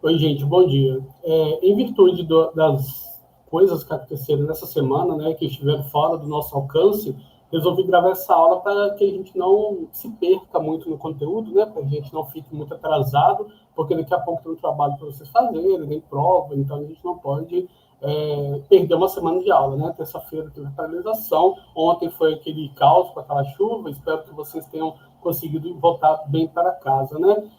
Oi, gente, bom dia. Em virtude das coisas que aconteceram nessa semana, né, que estiveram fora do nosso alcance, resolvi gravar essa aula para que a gente não se perca muito no conteúdo, né, para que a gente não fique muito atrasado, porque daqui a pouco tem um trabalho para vocês fazerem, tem prova, então a gente não pode perder uma semana de aula, né? Terça-feira teve a paralisação, ontem foi aquele caos com aquela chuva, espero que vocês tenham conseguido voltar bem para casa, né?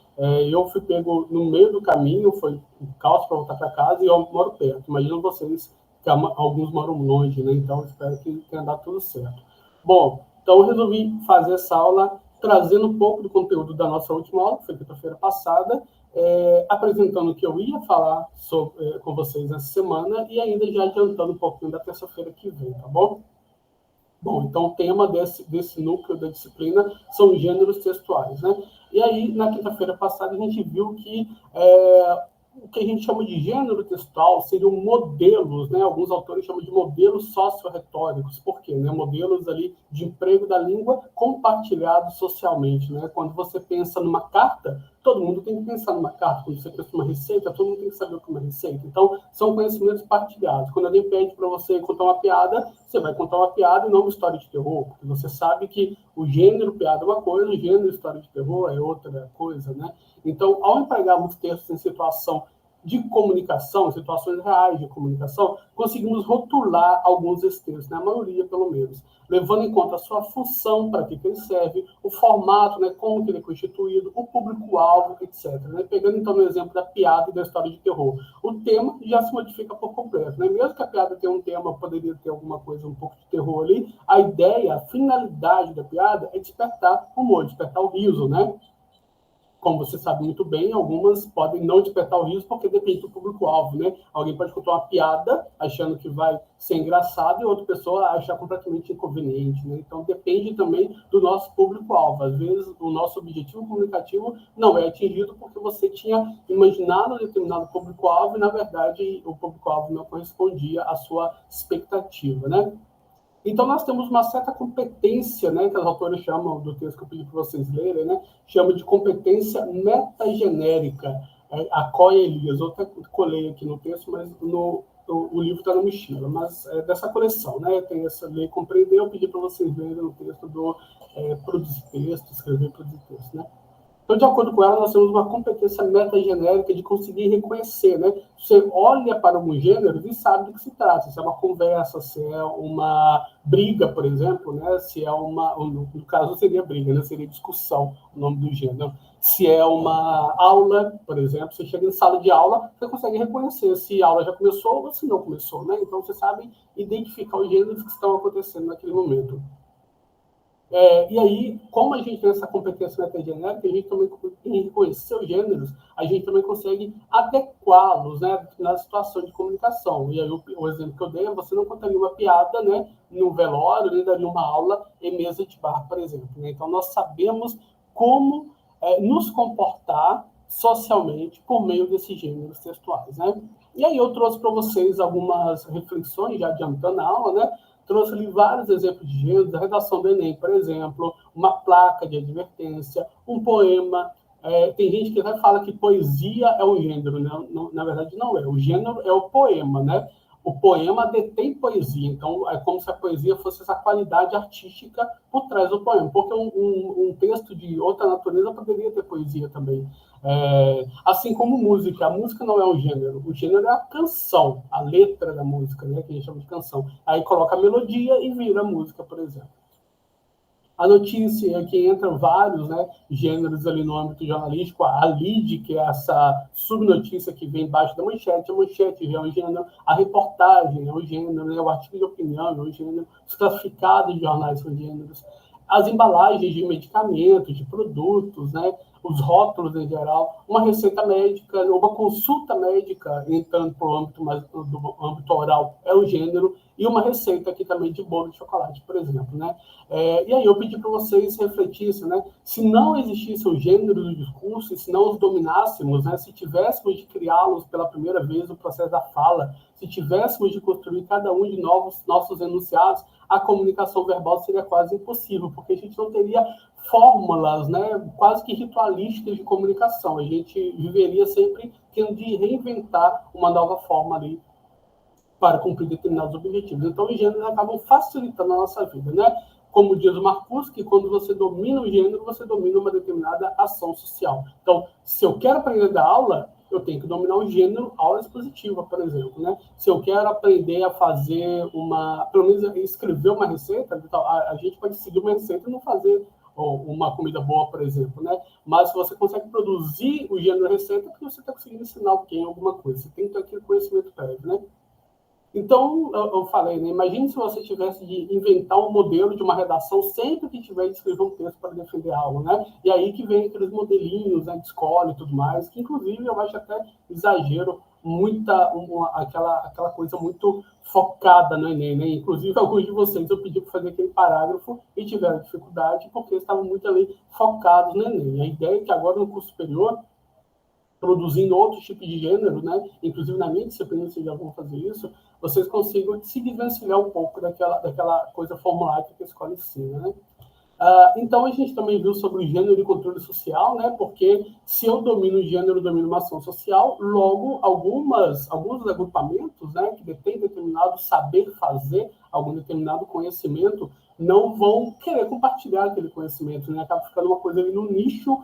Eu fui pego no meio do caminho, foi um caos para voltar para casa e eu moro perto. Imagino vocês que alguns moram longe, né? Então, espero que tenha dado tudo certo. Bom, então eu resolvi fazer essa aula trazendo um pouco do conteúdo da nossa última aula, que foi quinta-feira passada, apresentando o que eu ia falar com vocês essa semana e ainda já adiantando um pouquinho da terça-feira que vem, tá bom? Bom, então o tema desse núcleo da disciplina são os gêneros textuais, né? E aí, na quinta-feira passada, a gente viu que o que a gente chama de gênero textual seriam modelos, né? Alguns autores chamam de modelos socio-retóricos. Por quê? Né? Modelos ali de emprego da língua compartilhados socialmente, né? Quando você pensa numa carta, todo mundo tem que pensar numa carta. Quando você pensa numa receita, todo mundo tem que saber o que é uma receita. Então, são conhecimentos partilhados. Quando alguém pede para você contar uma piada, você vai contar uma piada e não uma história de terror, porque você sabe que o gênero piada é uma coisa, o gênero história de terror é outra coisa, né? Então, ao empregarmos textos em situação de comunicação, situações reais de comunicação, conseguimos rotular alguns desses textos, né? A maioria, pelo menos, levando em conta a sua função, para que ele serve, o formato, né? Como que ele é constituído, o público-alvo, etc. Né? Pegando, então, no exemplo da piada e da história de terror. O tema já se modifica por completo. Né? Mesmo que a piada tenha um tema, poderia ter alguma coisa, um pouco de terror ali, a ideia, a finalidade da piada é despertar o humor, despertar o riso, né? Como você sabe muito bem, algumas podem não despertar o riso porque depende do público-alvo, né? Alguém pode contar uma piada achando que vai ser engraçado e outra pessoa achar completamente inconveniente, né? Então, depende também do nosso público-alvo. Às vezes, o nosso objetivo comunicativo não é atingido porque você tinha imaginado um determinado público-alvo e, na verdade, o público-alvo não correspondia à sua expectativa, né? Então, nós temos uma certa competência, né, que as autoras chamam, do texto que eu pedi para vocês lerem, né, chama de competência metagenérica. A Coia Elias, eu até colei aqui no texto, mas o livro está na mochila, mas é dessa coleção, né, tem essa Ler e Compreender, eu pedi para vocês lerem no texto do Produzir Texto, Escrever e Produzir Texto, né. Então, de acordo com ela, nós temos uma competência metagenérica de conseguir reconhecer, né? Você olha para um gênero e sabe do que se trata. Se é uma conversa, se é uma briga, por exemplo, né? Se é no caso seria briga, né? Seria discussão, o nome do gênero. Se é uma aula, por exemplo, você chega em sala de aula, você consegue reconhecer se a aula já começou ou se não começou, né? Então, você sabe identificar os gêneros que estão acontecendo naquele momento. E aí, como a gente tem essa competência metagenérica, a gente também, em reconhecer os gêneros, a gente também consegue adequá-los, né, na situação de comunicação. E aí, o exemplo que eu dei é você não contaria uma piada, né, no velório, nem daria uma aula em mesa de bar, por exemplo. Né? Então, nós sabemos como nos comportar socialmente por meio desses gêneros textuais. Né? E aí eu trouxe para vocês algumas reflexões, já adiantando a aula, né? Trouxe ali vários exemplos de gêneros, a redação do Enem, por exemplo, uma placa de advertência, um poema. Tem gente que até fala que poesia é um gênero, né? Não, na verdade não é. O gênero é o poema, né? O poema detém poesia, então é como se a poesia fosse essa qualidade artística por trás do poema, porque um texto de outra natureza poderia ter poesia também. Assim como música, a música não é um gênero, o gênero é a canção, a letra da música, né, que a gente chama de canção. Aí coloca a melodia e vira música, por exemplo. A notícia é que entram vários, né, gêneros ali no âmbito jornalístico, a lead, que é essa subnotícia que vem embaixo da manchete, a manchete já é um gênero, a reportagem é um gênero, né, o artigo de opinião é um gênero, os classificados de jornais são gêneros, as embalagens de medicamentos, de produtos, né, os rótulos em geral, uma receita médica, uma consulta médica, entrando para o âmbito mais do âmbito oral, é um gênero, e uma receita aqui também de bolo de chocolate, por exemplo, né? E aí eu pedi para vocês refletissem, né? Se não existisse o gênero do discurso, e se não os dominássemos, né? Se tivéssemos de criá-los pela primeira vez no processo da fala, se tivéssemos de construir cada um de nossos enunciados, a comunicação verbal seria quase impossível, porque a gente não teria fórmulas, né, quase que ritualísticas de comunicação. A gente viveria sempre tendo de reinventar uma nova forma ali para cumprir determinados objetivos. Então, os gêneros acabam facilitando a nossa vida, né? Como diz o Marcuse, que quando você domina o gênero, você domina uma determinada ação social. Então, se eu quero aprender a dar aula, eu tenho que dominar o gênero aula expositiva, por exemplo, né? Se eu quero aprender a fazer pelo menos escrever uma receita, a gente pode seguir uma receita e não fazer uma comida boa, por exemplo, né? Mas se você consegue produzir o gênero receita, é porque você está conseguindo ensinar alguém alguma coisa. Você tem que ter aquele conhecimento prévio, né? Então, eu falei, né? Imagine se você tivesse de inventar um modelo de uma redação sempre que tiver de escrever um texto para defender algo, né? E aí que vem aqueles modelinhos, né, de escola e tudo mais, que inclusive eu acho até exagero, aquela coisa muito focada no Enem, né? Inclusive, alguns de vocês eu pedi para fazer aquele parágrafo e tiveram dificuldade porque estavam muito ali focados no Enem. A ideia é que agora no curso superior, produzindo outros tipos de gênero, né? Inclusive na minha disciplina vocês já vão fazer isso, vocês consigam se desvencilhar um pouco daquela coisa formulática que a escola ensina, né? Então, a gente também viu sobre o gênero e controle social, né? Porque se eu domino o gênero, eu domino uma ação social, logo, alguns agrupamentos, né, que detêm determinado saber fazer, algum determinado conhecimento, não vão querer compartilhar aquele conhecimento, né? Acaba ficando uma coisa ali no nicho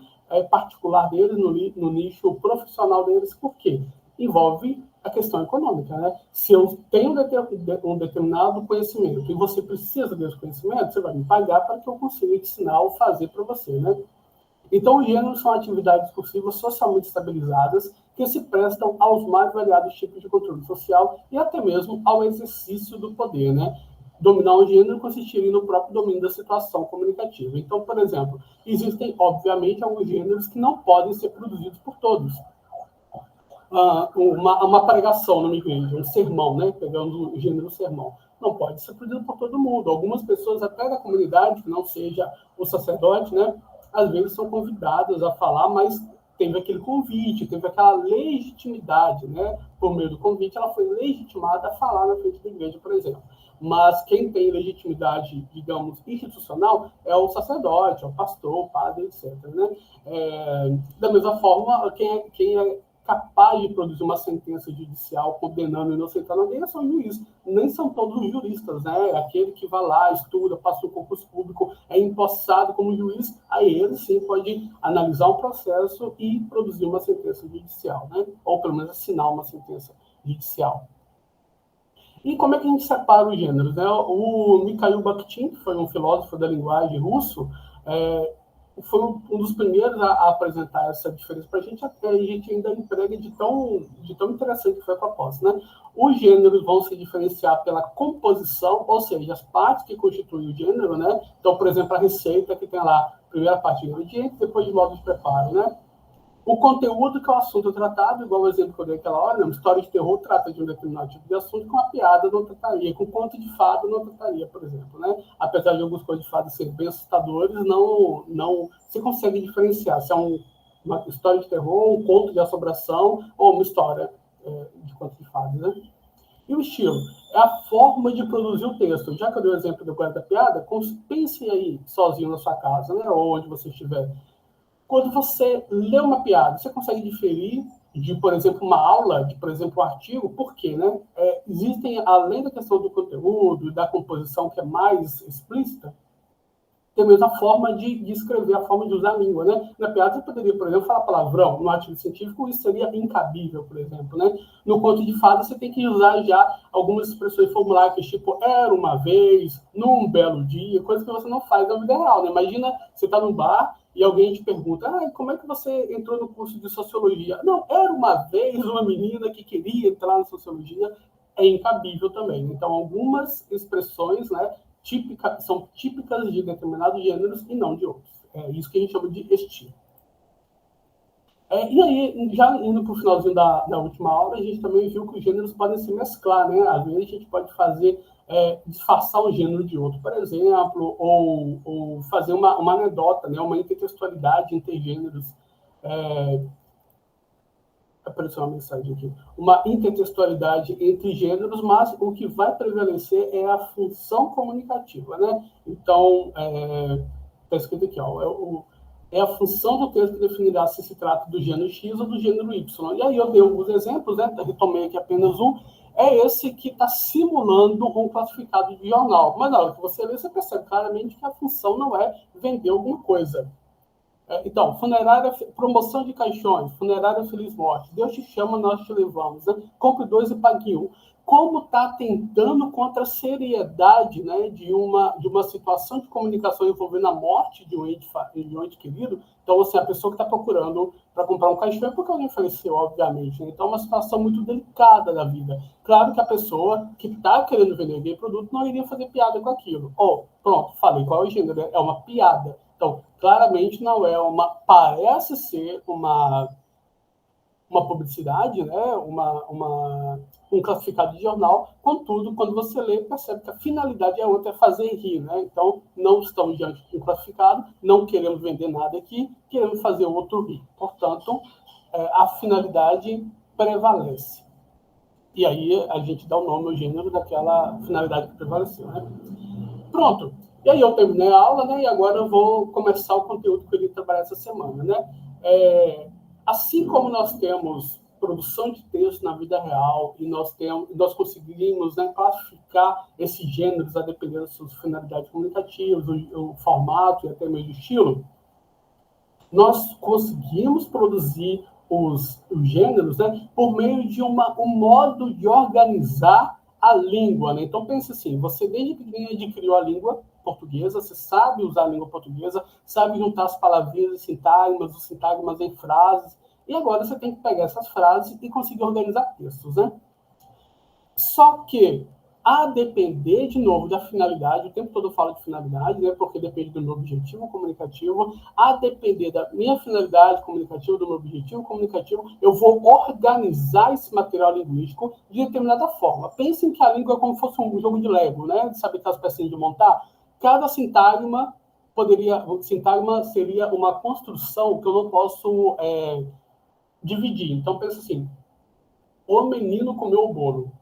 particular deles, no nicho profissional deles. Por quê? Envolve a questão econômica, né? Se eu tenho um determinado conhecimento e você precisa desse conhecimento, você vai me pagar para que eu consiga ensinar ou fazer para você, né? Então, os gêneros são atividades discursivas socialmente estabilizadas que se prestam aos mais variados tipos de controle social e até mesmo ao exercício do poder, né? Dominar um gênero consistiria no próprio domínio da situação comunicativa. Então, por exemplo, existem, obviamente, alguns gêneros que não podem ser produzidos por todos. Uma pregação numa igreja, um sermão, né? Pegando o gênero sermão, não pode ser produzido por todo mundo. Algumas pessoas, até da comunidade, que não seja o sacerdote, né? Às vezes são convidadas a falar, mas teve aquele convite, teve aquela legitimidade, né? Por meio do convite, ela foi legitimada a falar na frente da igreja, por exemplo. Mas quem tem legitimidade, digamos, institucional, é o sacerdote, é o pastor, o padre, etc., né? Da mesma forma, quem é capaz de produzir uma sentença judicial condenando e inocentando alguém é só o juiz. Nem são todos os juristas, né? Aquele que vai lá, estuda, passa um concurso público, é empossado como juiz, aí ele sim pode analisar um processo e produzir uma sentença judicial, né? Ou pelo menos assinar uma sentença judicial. E como é que a gente separa os gêneros, né? O Mikhail Bakhtin, que foi um filósofo da linguagem russo, foi um dos primeiros a apresentar essa diferença para a gente, até a gente ainda emprega de tão interessante que foi a proposta, né? Os gêneros vão se diferenciar pela composição, ou seja, as partes que constituem o gênero, né? Então, por exemplo, a receita que tem lá, a primeira parte de ingredientes, depois de modo de preparo, né? O conteúdo, que é o assunto tratado, igual o exemplo que eu dei aquela hora, né? Uma história de terror trata de um determinado tipo de assunto, com uma piada não trataria, com conto de fada não trataria, por exemplo, né? Apesar de alguns contos de fada serem bem assustadores, não se consegue diferenciar se é uma história de terror, um conto de assombração ou uma história de conto de fada, né? E o estilo é a forma de produzir o texto. Já que eu dei o exemplo do guarda da piada, pense aí sozinho na sua casa, né? Ou onde você estiver. Quando você lê uma piada, você consegue diferir de, por exemplo, uma aula, de, por exemplo, um artigo, por quê, né? Existem, além da questão do conteúdo, da composição, que é mais explícita, tem mesmo a forma de escrever, a forma de usar a língua, né? Na piada, você poderia, por exemplo, falar palavrão. No artigo científico, isso seria incabível, por exemplo, né? No conto de fada, você tem que usar já algumas expressões formuláicas, tipo, era uma vez, num belo dia, coisa que você não faz na vida real, né? Imagina, você está num bar e alguém te pergunta, como é que você entrou no curso de sociologia? Não, era uma vez uma menina que queria entrar na sociologia. É incabível também. Então, algumas expressões, né, são típicas de determinados gêneros e não de outros. É isso que a gente chama de estilo. E aí, já indo para o finalzinho da última aula, a gente também viu que os gêneros podem se mesclar, né? Às vezes a gente pode fazer, disfarçar um gênero de outro, por exemplo, ou fazer uma anedota, né? Uma intertextualidade entre gêneros. Apareceu uma mensagem aqui. Uma intertextualidade entre gêneros, mas o que vai prevalecer é a função comunicativa, né? Então, está escrito aqui, ó, é a função do texto que definirá se se trata do gênero X ou do gênero Y. E aí eu dei alguns exemplos, né? Retomei aqui apenas um. É esse que está simulando um classificado de jornal. Mas na hora que você lê, você percebe claramente que a função não é vender alguma coisa. Então, funerária, promoção de caixões, funerária Feliz Morte, Deus te chama, nós te levamos, né? Compre 2 e pague 1. Como está atentando contra a seriedade, né, de uma situação de comunicação envolvendo a morte de um ente querido. Então, assim, a pessoa que está procurando para comprar um caixão é porque alguém faleceu, obviamente. Né? Então, é uma situação muito delicada da vida. Claro que a pessoa que está querendo vender aquele produto não iria fazer piada com aquilo. Pronto, falei qual é o gênero, é uma piada. Então, claramente não é parece ser uma publicidade, né? Um classificado de jornal, contudo, quando você lê, percebe que a finalidade é outra, é fazer rir, né? Então, não estamos diante de um classificado, não queremos vender nada aqui, queremos fazer o outro rir. Portanto, a finalidade prevalece. E aí a gente dá o nome ao gênero daquela finalidade que prevaleceu, né? Pronto. E aí eu terminei a aula, né? E agora eu vou começar o conteúdo que eu iria trabalhar essa semana, né? Assim como nós temos produção de texto na vida real e nós conseguimos, né, classificar esses gêneros a depender das suas finalidades comunicativas, o formato e até mesmo o estilo, nós conseguimos produzir os gêneros, né, por meio de um modo de organizar a língua, né? Então, pense assim, você desde pequenininho adquiriu a língua portuguesa, você sabe usar a língua portuguesa, sabe juntar as palavrinhas e sintagmas, os sintagmas em frases, e agora você tem que pegar essas frases e conseguir organizar textos, né? Só que, a depender, de novo, da finalidade, o tempo todo eu falo de finalidade, né, porque depende do meu objetivo comunicativo, a depender da minha finalidade comunicativa, do meu objetivo comunicativo, eu vou organizar esse material linguístico de determinada forma. Pensem que a língua é como se fosse um jogo de Lego, né, de saber aquelas pecinhas de montar. Cada sintagma seria uma construção que eu não posso dividir. Então, pensa assim, o menino comeu o bolo.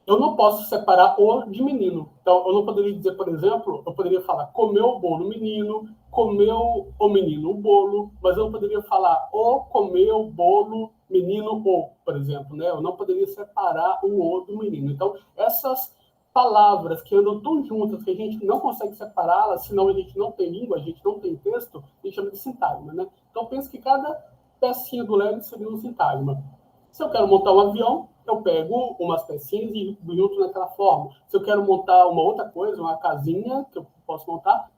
Eu não posso separar o de menino. Então, eu não poderia dizer, por exemplo, eu poderia falar comeu o bolo menino, comeu o menino o bolo, mas eu não poderia falar o comeu o bolo menino o, por exemplo, né? Eu não poderia separar o o do menino. Então, essas palavras que andam tão juntas que a gente não consegue separá-las, senão a gente não tem língua, a gente não tem texto, a gente chama de sintagma, né? Então, pensa que cada pecinha do Lego seria um sintagma. Se eu quero montar um avião, eu pego umas pecinhas e junto naquela forma. Se eu quero montar uma outra coisa, uma casinha que eu posso montar,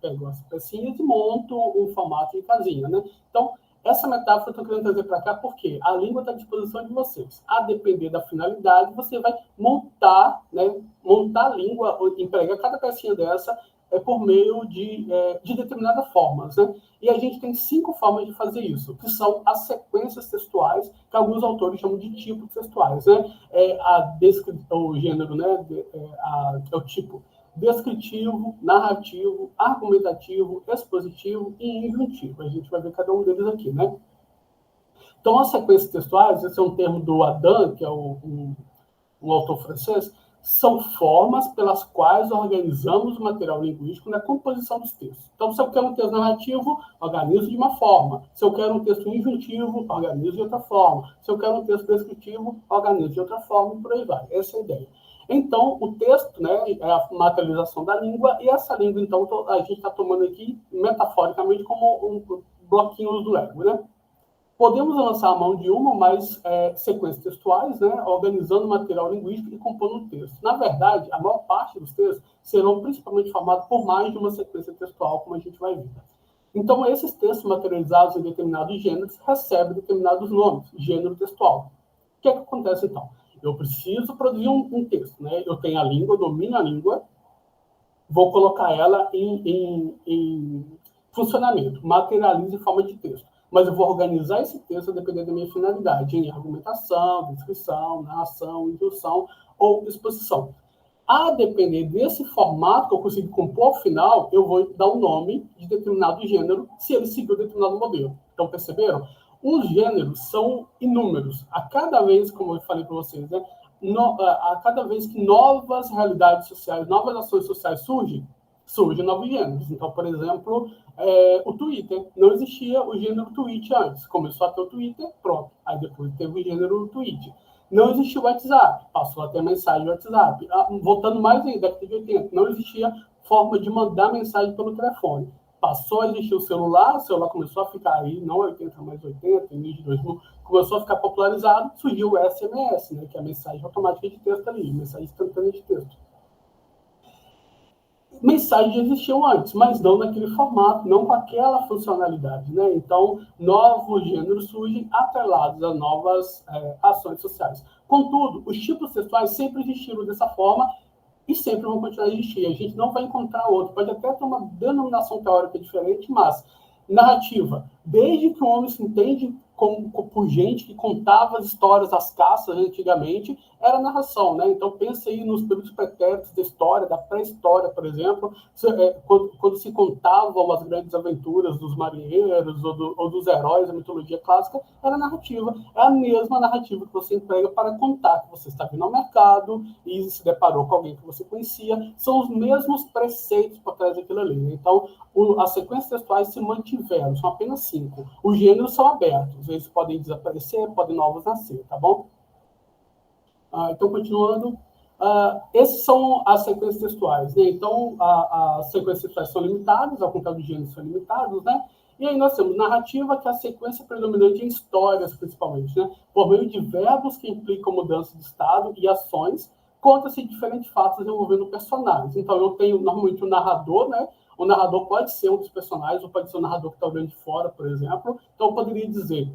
pego as pecinhas e monto um formato de casinha, né? Então, essa metáfora eu estou querendo trazer para cá porque a língua está à disposição de vocês. A depender da finalidade, você vai montar, né? Montar a língua, empregar cada pecinha dessa por meio de determinadas formas, né? E a gente tem 5 formas de fazer isso, que são as sequências textuais, que alguns autores chamam de tipos textuais, né? O gênero, né? É o tipo descritivo, narrativo, argumentativo, expositivo e injuntivo. A gente vai ver cada um deles aqui, né? Então, as sequências textuais, esse é um termo do Adam, que é um autor francês, são formas pelas quais organizamos o material linguístico na composição dos textos. Então, se eu quero um texto narrativo, organizo de uma forma. Se eu quero um texto injuntivo, organizo de outra forma. Se eu quero um texto descritivo, organizo de outra forma, e por aí vai. Essa é a ideia. Então, o texto, né, é a materialização da língua, e essa língua, então, a gente está tomando aqui, metaforicamente, como um bloquinho do Lego, né? Podemos lançar a mão de uma ou mais sequências textuais, né, organizando o material linguístico e compondo o texto. Na verdade, a maior parte dos textos serão principalmente formados por mais de uma sequência textual, como a gente vai ver. Então, esses textos materializados em determinados gêneros recebem determinados nomes, gênero textual. O que é que acontece, então? Eu preciso produzir um texto, né? Eu tenho a língua, eu domino a língua, vou colocar ela em funcionamento, materializo em forma de texto. Mas eu vou organizar esse texto dependendo da minha finalidade, em argumentação, descrição, narração, introdução ou exposição. A depender desse formato que eu consigo compor ao final, eu vou dar um nome de determinado gênero, se ele seguir determinado modelo. Então, perceberam? Os gêneros são inúmeros. A cada vez, como eu falei para vocês, né, a cada vez que novas realidades sociais, novas ações sociais surgem, surgem novos gêneros. Então, por exemplo, o Twitter. Não existia o gênero tweet antes. Começou a ter o Twitter, pronto. Aí depois teve o gênero tweet. Não existia o WhatsApp, passou a ter mensagem no WhatsApp. Voltando mais ainda, década de 80, não existia forma de mandar mensagem pelo telefone. Passou a existir o celular começou a ficar aí, não 80, mas 80, início de 2000, começou a ficar popularizado, surgiu o SMS, né, que é a mensagem automática de texto ali, mensagem instantânea de texto. Mensagens existiam antes, mas não naquele formato, não com aquela funcionalidade, né? Então, novos gêneros surgem atrelados a novas ações sociais. Contudo, os tipos textuais sempre existiram dessa forma e sempre vão continuar a existir. A gente não vai encontrar outro. Pode até ter uma denominação teórica diferente, mas narrativa, desde que o homem se entende por gente que contava as histórias das caças antigamente, era narração, né? Então pensa aí nos períodos pretéritos da história, da pré-história, por exemplo, quando se contavam as grandes aventuras dos marinheiros ou dos heróis da mitologia clássica, era narrativa. É a mesma narrativa que você emprega para contar que você está vindo ao mercado e se deparou com alguém que você conhecia. São os mesmos preceitos por trás daquilo ali. Então, as sequências textuais se mantiveram, são apenas 5. Os gêneros são abertos, eles podem desaparecer, podem novos nascer, tá bom? Então, continuando, essas são as sequências textuais, né? Então, as sequências textuais são limitadas, ao contrário dos gêneros são limitados, né? E aí nós temos narrativa, que é a sequência predominante em histórias, principalmente, né? Por meio de verbos que implicam mudança de estado e ações, conta-se diferentes fatos envolvendo personagens. Então, eu tenho normalmente o narrador, né? O narrador pode ser um dos personagens, ou pode ser o narrador que está olhando de fora, por exemplo. Então, eu poderia dizer: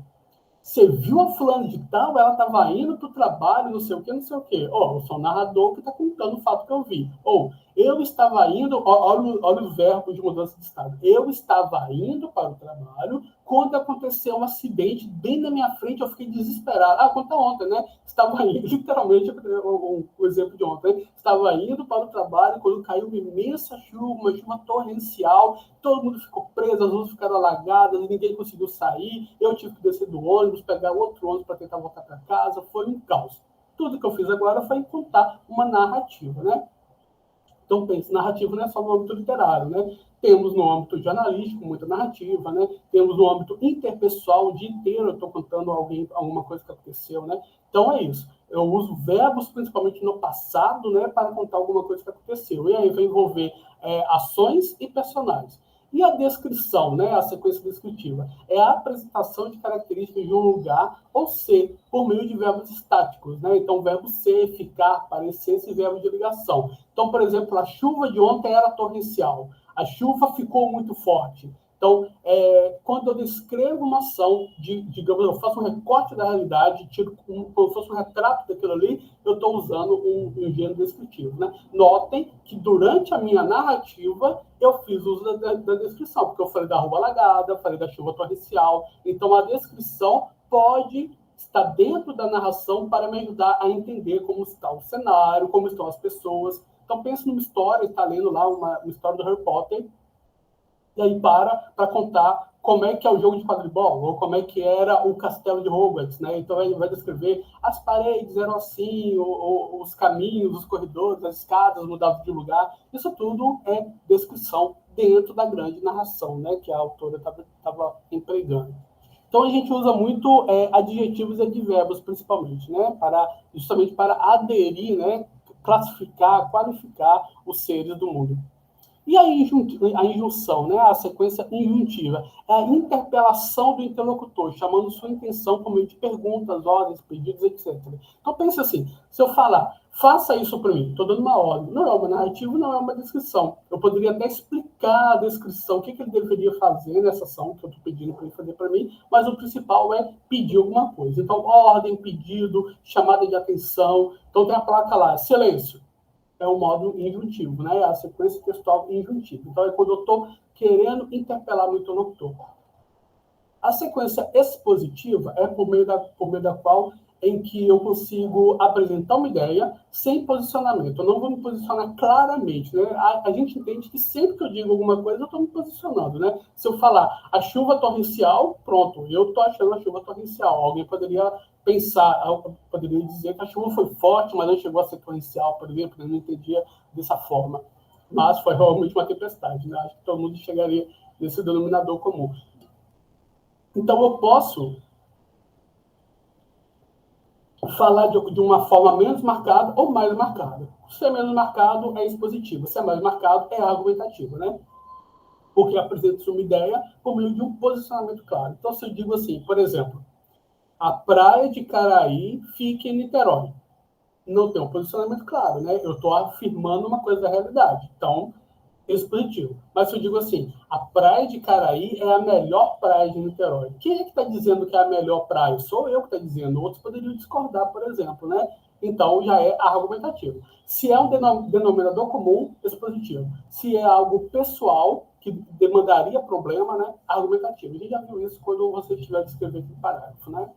você viu a fulana de tal? Ela estava indo para o trabalho, não sei o quê, não sei o quê. Eu sou o narrador que está contando o fato que eu vi. Ou, eu estava indo, olha o verbo de mudança de estado. Eu estava indo para o trabalho quando aconteceu um acidente bem na minha frente, eu fiquei desesperado. Conta ontem, né? Estava indo, literalmente, o exemplo de ontem, né? Estava indo para o trabalho quando caiu uma imensa chuva, uma chuva torrencial, todo mundo ficou preso, as ruas ficaram alagadas, ninguém conseguiu sair, eu tive que descer do ônibus, pegar outro ônibus para tentar voltar para casa, foi um caos. Tudo que eu fiz agora foi contar uma narrativa, né? Então, pense, narrativa não é só no âmbito literário, né? Temos no âmbito jornalístico muita narrativa, né? Temos no âmbito interpessoal, o dia inteiro eu estou contando alguma coisa que aconteceu, né? Então, é isso. Eu uso verbos, principalmente no passado, né, para contar alguma coisa que aconteceu. E aí vai envolver ações e personagens. E a descrição, né, a sequência descritiva, é a apresentação de características de um lugar ou ser por meio de verbos estáticos, né? Então, o verbo ser, ficar, parecer, esse verbo de ligação. Então, por exemplo, a chuva de ontem era torrencial. A chuva ficou muito forte. Então, quando eu descrevo uma ação, digamos, eu faço um recorte da realidade, tiro como se fosse um retrato daquilo ali, eu estou usando um gênero descritivo, né? Notem que durante a minha narrativa eu fiz uso da descrição, porque eu falei da rua alagada, falei da chuva torrencial. Então, a descrição pode estar dentro da narração para me ajudar a entender como está o cenário, como estão as pessoas. Então, pense numa história, está lendo lá uma história do Harry Potter, e aí para contar como é que é o jogo de quadribol, ou como é que era o castelo de Hogwarts, né? Então ele vai descrever as paredes eram assim, os caminhos, os corredores, as escadas mudavam de lugar. Isso tudo é descrição dentro da grande narração, né, que a autora estava empregando. Então a gente usa muito adjetivos e advérbios, principalmente, né, justamente para aderir, né, classificar, qualificar os seres do mundo. E a injunção, né, a sequência injuntiva, é a interpelação do interlocutor, chamando sua intenção por meio de perguntas, ordens, pedidos, etc. Então, pense assim, se eu falar, faça isso para mim, estou dando uma ordem, não é uma narrativa, não é uma descrição. Eu poderia até explicar a descrição, o que ele deveria fazer nessa ação que eu estou pedindo para ele fazer para mim, mas o principal é pedir alguma coisa. Então, ordem, pedido, chamada de atenção. Então, tem a placa lá, silêncio. É o modo injuntivo, né? A sequência textual injuntiva. Então, é quando eu estou querendo interpelar o interlocutor. A sequência expositiva é por meio da qual em que eu consigo apresentar uma ideia sem posicionamento. Eu não vou me posicionar claramente, né? A gente entende que sempre que eu digo alguma coisa, eu estou me posicionando, né? Se eu falar a chuva torrencial, pronto, eu estou achando a chuva torrencial. Alguém poderia pensar, poderia dizer que a chuva foi forte, mas não chegou a ser torrencial, por exemplo, eu não entendia dessa forma. mas foi realmente uma tempestade, né? Acho que todo mundo chegaria nesse denominador comum. Então, eu posso falar de uma forma menos marcada ou mais marcada. Se é menos marcado, é expositivo. Se é mais marcado, é argumentativo, né? Porque apresenta uma ideia por meio de um posicionamento claro. Então, se eu digo assim, por exemplo, a praia de Caraí fica em Niterói. Não tem um posicionamento claro, né? Eu estou afirmando uma coisa da realidade. Então, expositivo. Mas se eu digo assim, a praia de Caraí é a melhor praia de Niterói. Quem é que está dizendo que é a melhor praia? Sou eu que estou dizendo. Outros poderiam discordar, por exemplo, né? Então, já é argumentativo. Se é um denominador comum, expositivo. Se é algo pessoal, que demandaria problema, né? Argumentativo. A gente já viu isso quando você tiver que escrever aqui parágrafo, né?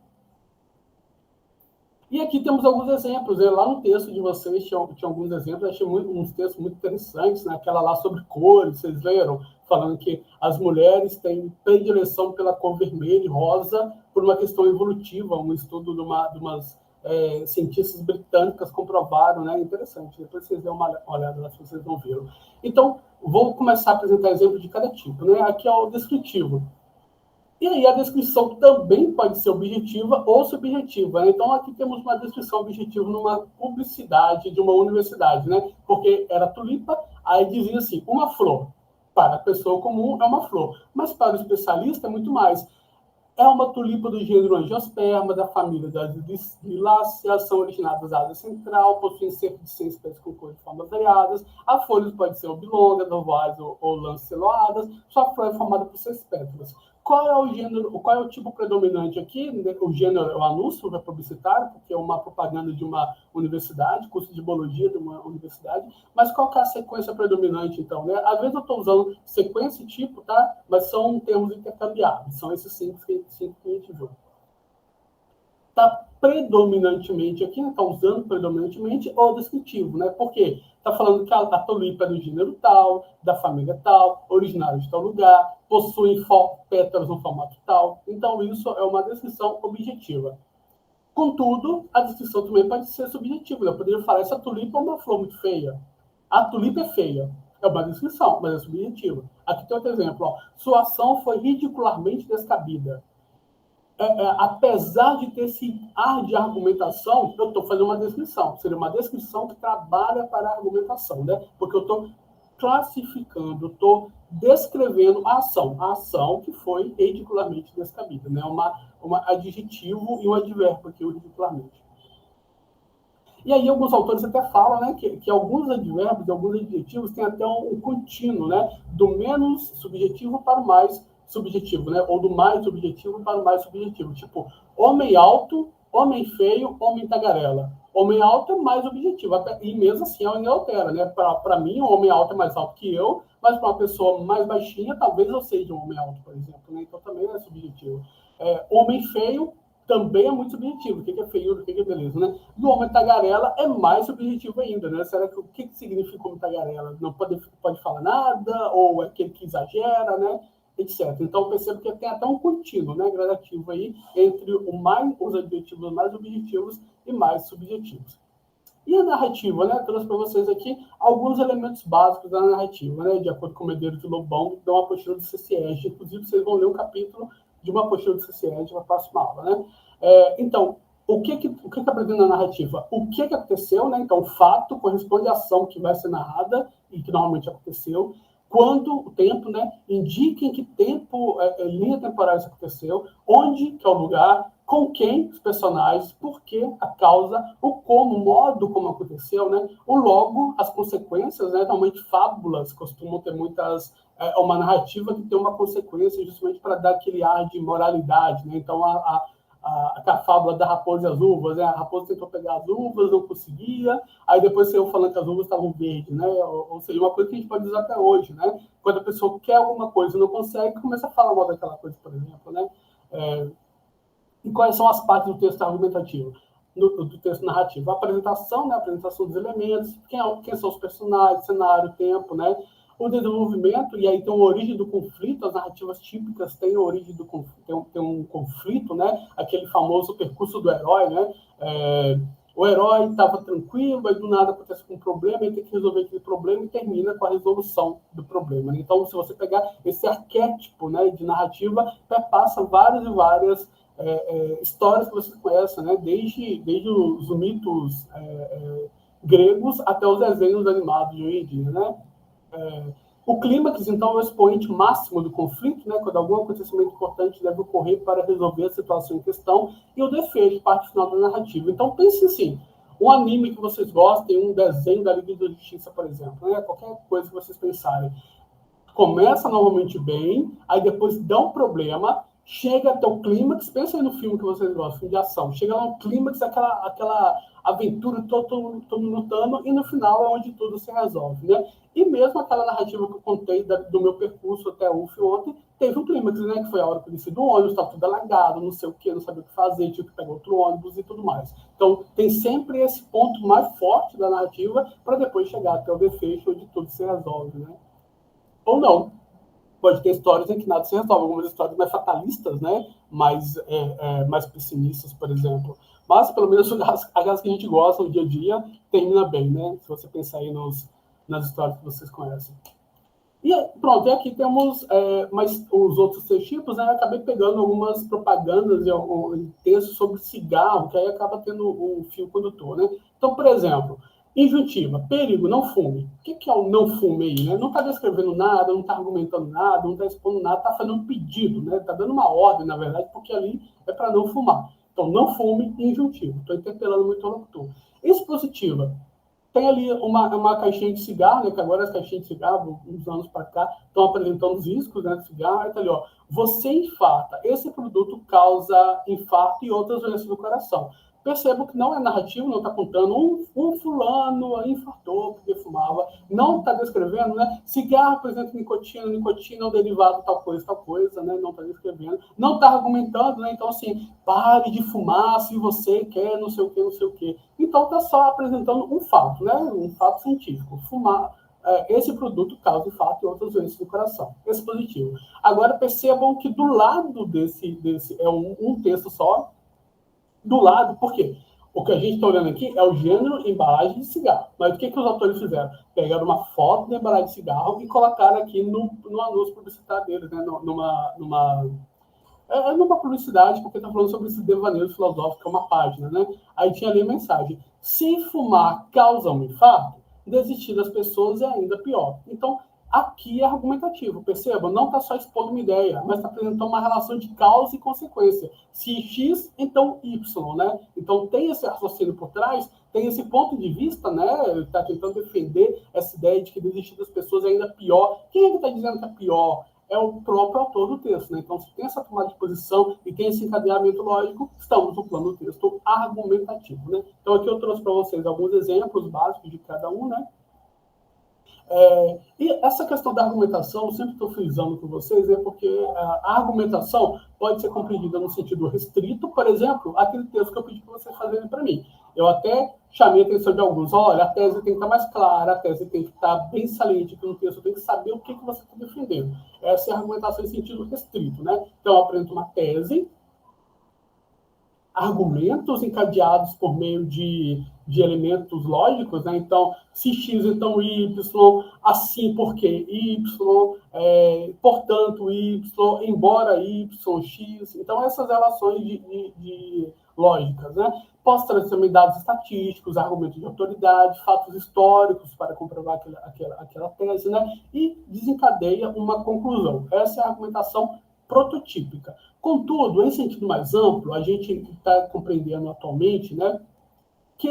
E aqui temos alguns exemplos. Lá no texto de vocês tinha alguns exemplos. Eu achei uns textos muito interessantes, né? Aquela lá sobre cores, vocês leram? Falando que as mulheres têm predileção pela cor vermelha e rosa por uma questão evolutiva. Um estudo de umas cientistas britânicas comprovaram, né? Interessante. Depois vocês dêem uma olhada lá se vocês não viram. Então, vou começar a apresentar exemplos de cada tipo, né? Aqui é o descritivo. E aí a descrição também pode ser objetiva ou subjetiva, né? Então, aqui temos uma descrição objetiva numa publicidade de uma universidade, né? Porque era tulipa, aí dizia assim, uma flor. Para a pessoa comum é uma flor, mas para o especialista é muito mais. É uma tulipa do gênero Angiosperma, da família das Liliáceas, são originadas da Ásia Central, possuem cerca de 100 espécies com cores e formas variadas. A folha pode ser oblonga, ovais ou lanceoladas. Sua flor é formada por 6 pétalas. Qual é o gênero, qual é o tipo predominante aqui? O gênero é o anúncio publicitário, porque é uma propaganda de uma universidade, curso de biologia de uma universidade. Mas qual que é a sequência predominante, então? Né? Às vezes eu estou usando sequência e tipo, tá? Mas são termos intercambiáveis. São esses 5 que a gente viu. Está predominantemente aqui, está usando predominantemente o descritivo, né? Por quê? Está falando que a tulipa é do gênero tal, da família tal, originário de tal lugar, possui pétalas no formato tal. Então, isso é uma descrição objetiva. Contudo, a descrição também pode ser subjetiva. Eu poderia falar, essa tulipa é uma flor muito feia. A tulipa é feia. É uma descrição, mas é subjetiva. Aqui tem outro exemplo. Ó. Sua ação foi ridicularmente descabida. Apesar de ter esse ar de argumentação, eu estou fazendo uma descrição. Seria uma descrição que trabalha para a argumentação, né? Porque eu estou classificando, estou descrevendo a ação que foi ridicularmente descabida, né? Um adjetivo e um advérbio aqui, ridicularmente. E aí alguns autores até falam, né, que alguns advérbios, alguns adjetivos têm até um contínuo, né? Do menos subjetivo para o mais subjetivo, né? Ou do mais subjetivo para o mais subjetivo. Tipo, homem alto, homem feio, homem tagarela. Homem alto é mais objetivo, e mesmo assim ela altera, né? Para mim, o homem alto é mais alto que eu, mas para uma pessoa mais baixinha, talvez eu seja um homem alto, por exemplo, né? Então também é subjetivo. Homem feio também é muito subjetivo. O que é feio, o que é beleza, né? E o homem tagarela é mais subjetivo ainda, né? Será que o que significa homem tagarela? Não pode falar nada, ou é aquele que exagera, né? Etc. Então, eu percebo que tem até um contínuo, né, gradativo aí, entre os adjetivos mais objetivos e mais subjetivos. E a narrativa, né? Trouxe para vocês aqui alguns elementos básicos da narrativa, né? De acordo com o Medeiros de Lobão, de uma apostila do CCEG. Inclusive, vocês vão ler um capítulo de uma apostila do CCEG na próxima aula, né? Então, o que apresenta na narrativa? O que aconteceu, né? Então, o fato corresponde à ação que vai ser narrada e que normalmente aconteceu. Quando o tempo, né? Indica em que tempo, linha temporal isso aconteceu, onde que é o lugar, com quem os personagens, por que a causa, o como, o modo como aconteceu, né? O logo, as consequências, né? Normalmente fábulas costumam ter muitas, uma narrativa que tem uma consequência justamente para dar aquele ar de moralidade, né? Então a fábula da raposa e as uvas, né? A raposa tentou pegar as uvas, não conseguia, aí depois saiu falando que as uvas estavam verdes, né? Ou seja, uma coisa que a gente pode usar até hoje, né? Quando a pessoa quer alguma coisa e não consegue, começa a falar mal daquela coisa, por exemplo, né? E quais são as partes do texto argumentativo? Do texto narrativo? A apresentação, né? A apresentação dos elementos, quem são os personagens, cenário, tempo, né? O desenvolvimento, e aí tem uma origem do conflito, as narrativas típicas têm a origem do conflito, tem um conflito, né? Aquele famoso percurso do herói, né? O herói estava tranquilo, aí do nada acontece um problema, ele tem que resolver aquele problema e termina com a resolução do problema. Então, se você pegar esse arquétipo, né, de narrativa, perpassa várias e várias histórias que você conhece, né, desde os mitos gregos até os desenhos animados de hoje em dia, né? O clímax, então, é o expoente máximo do conflito, né, quando algum acontecimento importante deve ocorrer para resolver a situação em questão, e o desfecho, parte final da narrativa. Então, pense assim, um anime que vocês gostem, um desenho da Liga da Justiça, por exemplo, né, qualquer coisa que vocês pensarem. Começa normalmente bem, aí depois dá um problema, chega até o clímax, pensa aí no filme que vocês gostam, filme de ação, chega lá no clímax, aquela aventura, todo mundo lutando, e no final é onde tudo se resolve, né? E mesmo aquela narrativa que eu contei do meu percurso até o UF ontem, teve um clímax, né? Que foi a hora que eu desci do ônibus, estava tudo alagado, não sei o que, não sabia o que fazer, tive que pegar outro ônibus e tudo mais. Então, tem sempre esse ponto mais forte da narrativa para depois chegar até o desfecho, onde tudo se resolve, né? Ou não. Pode ter histórias em que nada se resolve, algumas histórias mais fatalistas, né? Mais pessimistas, por exemplo. Mas, pelo menos, aquelas que a gente gosta no dia a dia, termina bem, né? Se você pensar aí nas histórias que vocês conhecem. E pronto, e aqui temos mais os outros 6 tipos, né? Eu acabei pegando algumas propagandas e textos sobre cigarro, que aí acaba tendo um fio condutor, né? Então, por exemplo, injuntiva, perigo, não fume. O que é o não fume aí, né? Não está descrevendo nada, não está argumentando nada, não está expondo nada, está fazendo um pedido, né? Está dando uma ordem, na verdade, porque ali é para não fumar. Então, não fume, injuntivo. Estou interpelando muito o interlocutor. Expositiva, tem ali uma caixinha de cigarro, né, que agora as caixinhas de cigarro, uns anos para cá, estão apresentando os riscos, né, do cigarro. Aí tá ali, ó, você infarta. Esse produto causa infarto e outras doenças do coração. Percebo que não é narrativo, não está contando um fulano infartou porque fumava. Não está descrevendo, né? Cigarro apresenta nicotina, nicotina é um derivado tal coisa, né? Não está descrevendo. Não está argumentando, né? Então, assim, pare de fumar se você quer não sei o que, não sei o que. Então, está só apresentando um fato, né? Um fato científico. Fumar, esse produto causa infarto e outras doenças do coração. Esse positivo. Agora, percebam que do lado desse é um texto só, do lado, por quê? O que a gente está olhando aqui é o gênero embalagem de cigarro. Mas o que os autores fizeram? Pegaram uma foto da embalagem de cigarro e colocaram aqui no anúncio publicitário deles, né? Numa publicidade, porque está falando sobre esse devaneio filosófico, que é uma página, né? Aí tinha ali a mensagem: se fumar causa um infarto, desistir das pessoas é ainda pior. Então, aqui é argumentativo, perceba? Não está só expondo uma ideia, mas está apresentando uma relação de causa e consequência. Se X, então Y, né? Então, tem esse raciocínio por trás, tem esse ponto de vista, né? Está tentando defender essa ideia de que desistir das pessoas é ainda pior. Quem é que está dizendo que é pior? É o próprio autor do texto, né? Então, se tem essa tomada de posição e tem esse encadeamento lógico, estamos no plano do texto argumentativo, né? Então, aqui eu trouxe para vocês alguns exemplos básicos de cada um, né? E essa questão da argumentação, eu sempre estou frisando com vocês, porque a argumentação pode ser compreendida no sentido restrito, por exemplo, aquele texto que eu pedi para vocês fazerem para mim. Eu até chamei a atenção de alguns: olha, a tese tem que estar mais clara, a tese tem que estar bem saliente aqui no texto, tem que saber o que você está defendendo. Essa é a argumentação em sentido restrito, né? Então, eu apresento uma tese, argumentos encadeados por meio de elementos lógicos, né? Então, se X, então Y, assim porque Y, portanto Y, embora Y, X. Então, essas relações de lógicas, né? Posso trazer também dados estatísticos, argumentos de autoridade, fatos históricos para comprovar aquela tese, né? E desencadeia uma conclusão. Essa é a argumentação prototípica. Contudo, em sentido mais amplo, a gente está compreendendo atualmente, né, que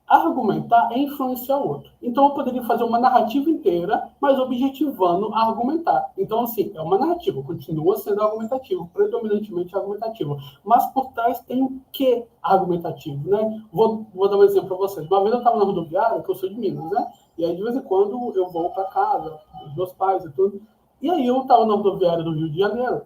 argumentar é influenciar o outro. Então, eu poderia fazer uma narrativa inteira, mas objetivando a argumentar. Então, assim, é uma narrativa, continua sendo argumentativo, predominantemente argumentativo. Mas por trás tem o que argumentativo, né? Vou dar um exemplo para vocês. Uma vez eu estava na rodoviária, que eu sou de Minas, né? E aí, de vez em quando, eu vou para casa, os meus pais e tudo. E aí, eu estava na rodoviária do Rio de Janeiro,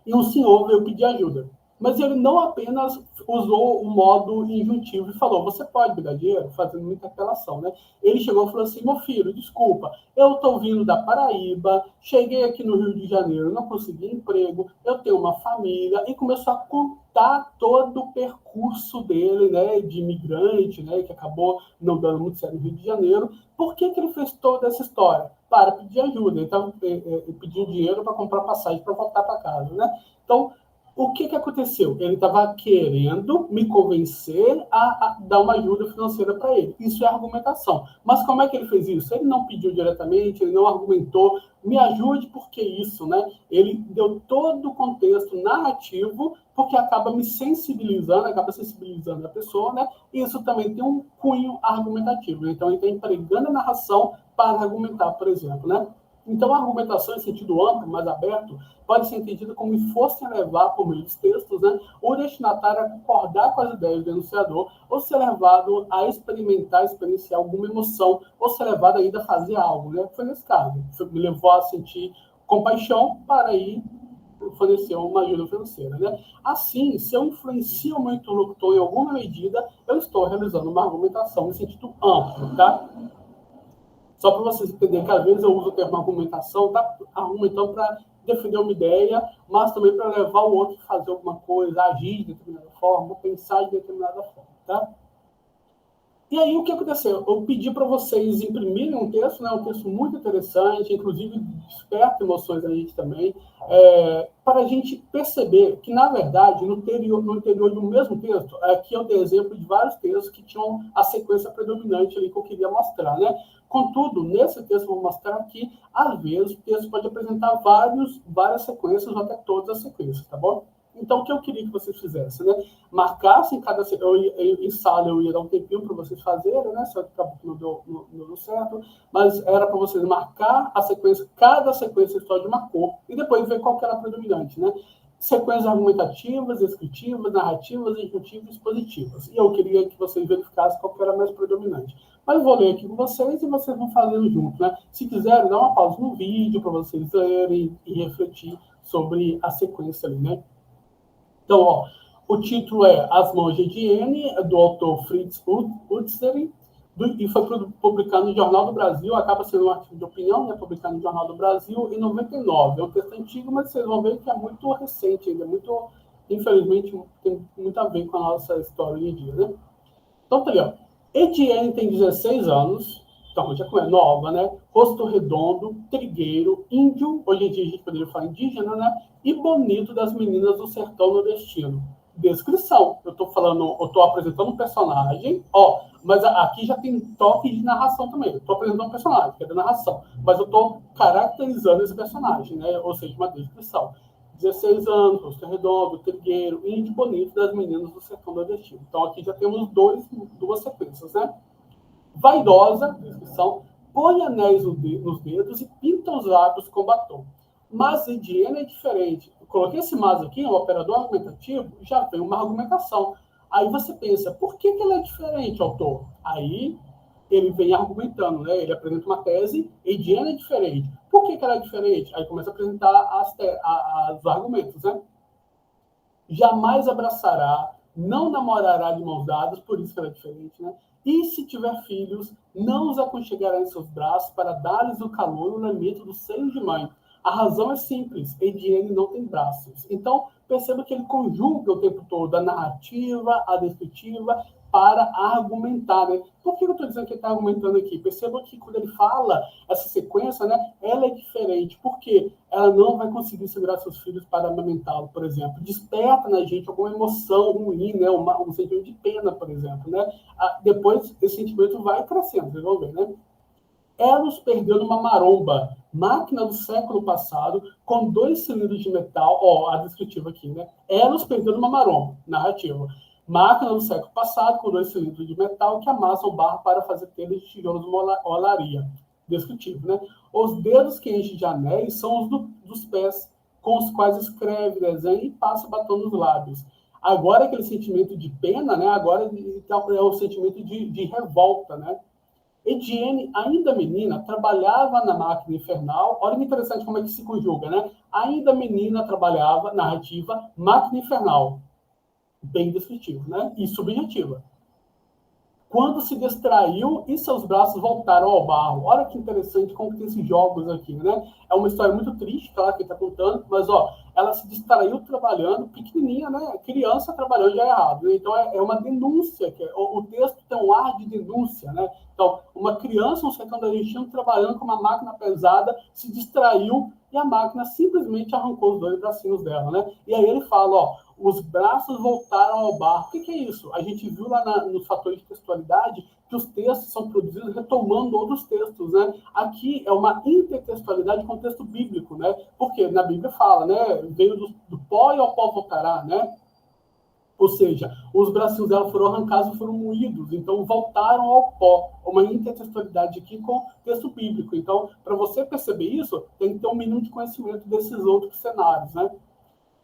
e um senhor veio pedir ajuda. Mas ele não apenas usou o modo injuntivo e falou, você pode me dar dinheiro? Fazendo uma interpelação, né? Ele chegou e falou assim, meu filho, desculpa, eu estou vindo da Paraíba, cheguei aqui no Rio de Janeiro, não consegui emprego, eu tenho uma família, e começou a contar todo o percurso dele, né, de imigrante, né, que acabou não dando muito certo no Rio de Janeiro. Por que ele fez toda essa história? Para pedir ajuda. Ele estava pedindo dinheiro para comprar passagem para voltar para casa, né? Então, o que aconteceu? Ele estava querendo me convencer a dar uma ajuda financeira para ele. Isso é argumentação. Mas como é que ele fez isso? Ele não pediu diretamente, ele não argumentou, me ajude porque isso, né? Ele deu todo o contexto narrativo, porque acaba me sensibilizando, acaba sensibilizando a pessoa, né? E isso também tem um cunho argumentativo. Então, ele está empregando a narração para argumentar, por exemplo, né? Então, a argumentação em sentido amplo, mais aberto, pode ser entendida como força a levar, por meio dos textos, né, o destinatário a concordar com as ideias do denunciador, ou ser levado a experimentar, experienciar alguma emoção, ou ser levado ainda a fazer algo. Né? Foi nesse caso. Me levou a sentir compaixão para ir fornecer uma ajuda financeira. Né? Assim, se eu influencio o meu interlocutor em alguma medida, eu estou realizando uma argumentação em sentido amplo. Tá? Só para vocês entenderem que às vezes eu uso o termo argumentação, tá argumentando para defender uma ideia, mas também para levar o outro a fazer alguma coisa, agir de determinada forma, pensar de determinada forma, tá? E aí, o que aconteceu? Eu pedi para vocês imprimirem um texto, né, um texto muito interessante, inclusive desperta emoções a gente também, para a gente perceber que, na verdade, no interior do mesmo texto, aqui eu dei exemplo de vários textos que tinham a sequência predominante ali que eu queria mostrar, né? Contudo, nesse texto eu vou mostrar que, às vezes, o texto pode apresentar várias sequências ou até todas as sequências, tá bom? Então, o que eu queria que vocês fizessem, né? Marcassem cada sequência. Em sala eu ia dar um tempinho para vocês fazerem, né? Só que acabou que não deu certo. Mas era para vocês marcar a sequência, cada sequência só de uma cor, e depois ver qual que era a predominante, né? Sequências argumentativas, descritivas, narrativas, injuntivas e expositivas. E eu queria que vocês verificassem qual que era a mais predominante. Mas eu vou ler aqui com vocês e vocês vão fazendo junto, né? Se quiserem, dá uma pausa no vídeo para vocês lerem e refletir sobre a sequência ali, né? Então, ó, o título é As Mãos de Ediene, do autor Fritz Utzler, e foi publicado no Jornal do Brasil, acaba sendo um artigo de opinião, né, publicado no Jornal do Brasil em 99. É um texto antigo, mas vocês vão ver que é muito recente ainda, muito, infelizmente, tem muito a ver com a nossa história hoje em dia, né? Então, tá ali, ó. Ediene tem 16 anos, então já é nova, né? Rosto redondo, trigueiro, índio, hoje em dia a gente poderia falar indígena, né? E bonito das meninas do sertão nordestino. Descrição. Eu tô apresentando um personagem, ó, mas aqui já tem toque de narração também. Eu tô apresentando um personagem, que é da narração, mas eu tô caracterizando esse personagem, né? Ou seja, uma descrição. 16 anos, rosto redondo, trigueiro, índio bonito das meninas do sertão nordestino. Então aqui já temos duas sequências, né? Vaidosa, descrição, põe anéis nos dedos e pinta os lábios com batom. Mas Ediene é diferente. Eu coloquei esse mas aqui, o operador argumentativo, já vem uma argumentação. Aí você pensa, por que ela é diferente, autor? Aí ele vem argumentando, né? Ele apresenta uma tese, Ediene é diferente. Por que ela é diferente? Aí começa a apresentar os argumentos, né? Jamais abraçará, não namorará de mãos dadas, por isso que ela é diferente, né? E se tiver filhos, não os aconchegará em seus braços para dar-lhes o calor no lamento do seio de mãe. A razão é simples, Ediene não tem braços. Então, perceba que ele conjuga o tempo todo a narrativa, a descritiva, para argumentar, né? Por que eu estou dizendo que ele está argumentando aqui? Perceba que quando ele fala essa sequência, né, ela é diferente, porque ela não vai conseguir segurar seus filhos para amamentá-lo, por exemplo. Desperta na gente alguma emoção ruim, né, um sentimento de pena, por exemplo, né? Depois, esse sentimento vai crescendo, vocês vão ver, né? Elos perdeu numa maromba, máquina do século passado, com 2 cilindros de metal, ó, a descritiva aqui, né? Elos perdeu numa maromba, narrativa. Máquina do século passado, com 2 cilindros de metal que amassam barro para fazer telhas de tijolos de olaria. Descritivo, né? Os dedos que enchem de anéis são os dos pés, com os quais escreve, desenha e passa batom nos lábios. Agora aquele sentimento de pena, né? Agora é o sentimento de revolta, né? Ediene, ainda menina, trabalhava na máquina infernal. Olha que interessante como é que se conjuga, né? Ainda menina trabalhava, narrativa, máquina infernal. bem descritivo, né? E subjetiva. Quando se distraiu e seus braços voltaram ao barro. Olha que interessante como tem esses jogos aqui, né? É uma história muito triste, claro, que ele está contando, mas, ela se distraiu trabalhando, pequenininha, né? Criança trabalhando já é errado. Né? Então, é uma denúncia. O texto tem um ar de denúncia, né? Então, uma criança, um sertão argentino, trabalhando com uma máquina pesada, se distraiu e a máquina simplesmente arrancou os dois bracinhos dela, né? E aí ele fala, os braços voltaram ao barro. O que é isso? A gente viu lá nos fatores de textualidade que os textos são produzidos retomando outros textos, né? Aqui é uma intertextualidade com o texto bíblico, né? Porque na Bíblia fala, né? Veio do pó e ao pó voltará, né? Ou seja, os bracinhos dela foram arrancados e foram moídos, então voltaram ao pó. Uma intertextualidade aqui com texto bíblico. Então, para você perceber isso, tem que ter um mínimo de conhecimento desses outros cenários, né?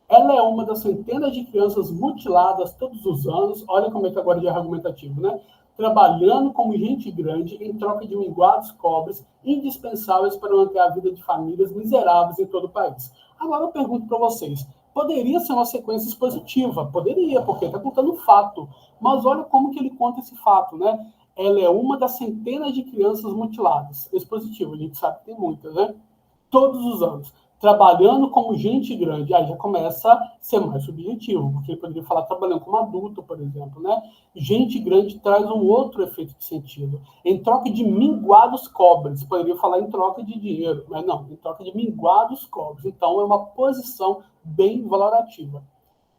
Ela é uma das centenas de crianças mutiladas todos os anos, olha como é que agora já é argumentativo, né? Trabalhando como gente grande em troca de minguados cobres indispensáveis para manter a vida de famílias miseráveis em todo o país. Agora eu pergunto para vocês, poderia ser uma sequência expositiva? Poderia, porque está contando um fato. Mas olha como que ele conta esse fato, né? Ela é uma das centenas de crianças mutiladas. Expositivo, a gente sabe que tem muitas, né? Todos os anos. Trabalhando como gente grande, aí já começa a ser mais subjetivo, porque ele poderia falar trabalhando como adulto, por exemplo, né? Gente grande traz um outro efeito de sentido. Em troca de minguados cobres, poderia falar em troca de dinheiro, mas não, em troca de minguados cobres. Então, é uma posição bem valorativa.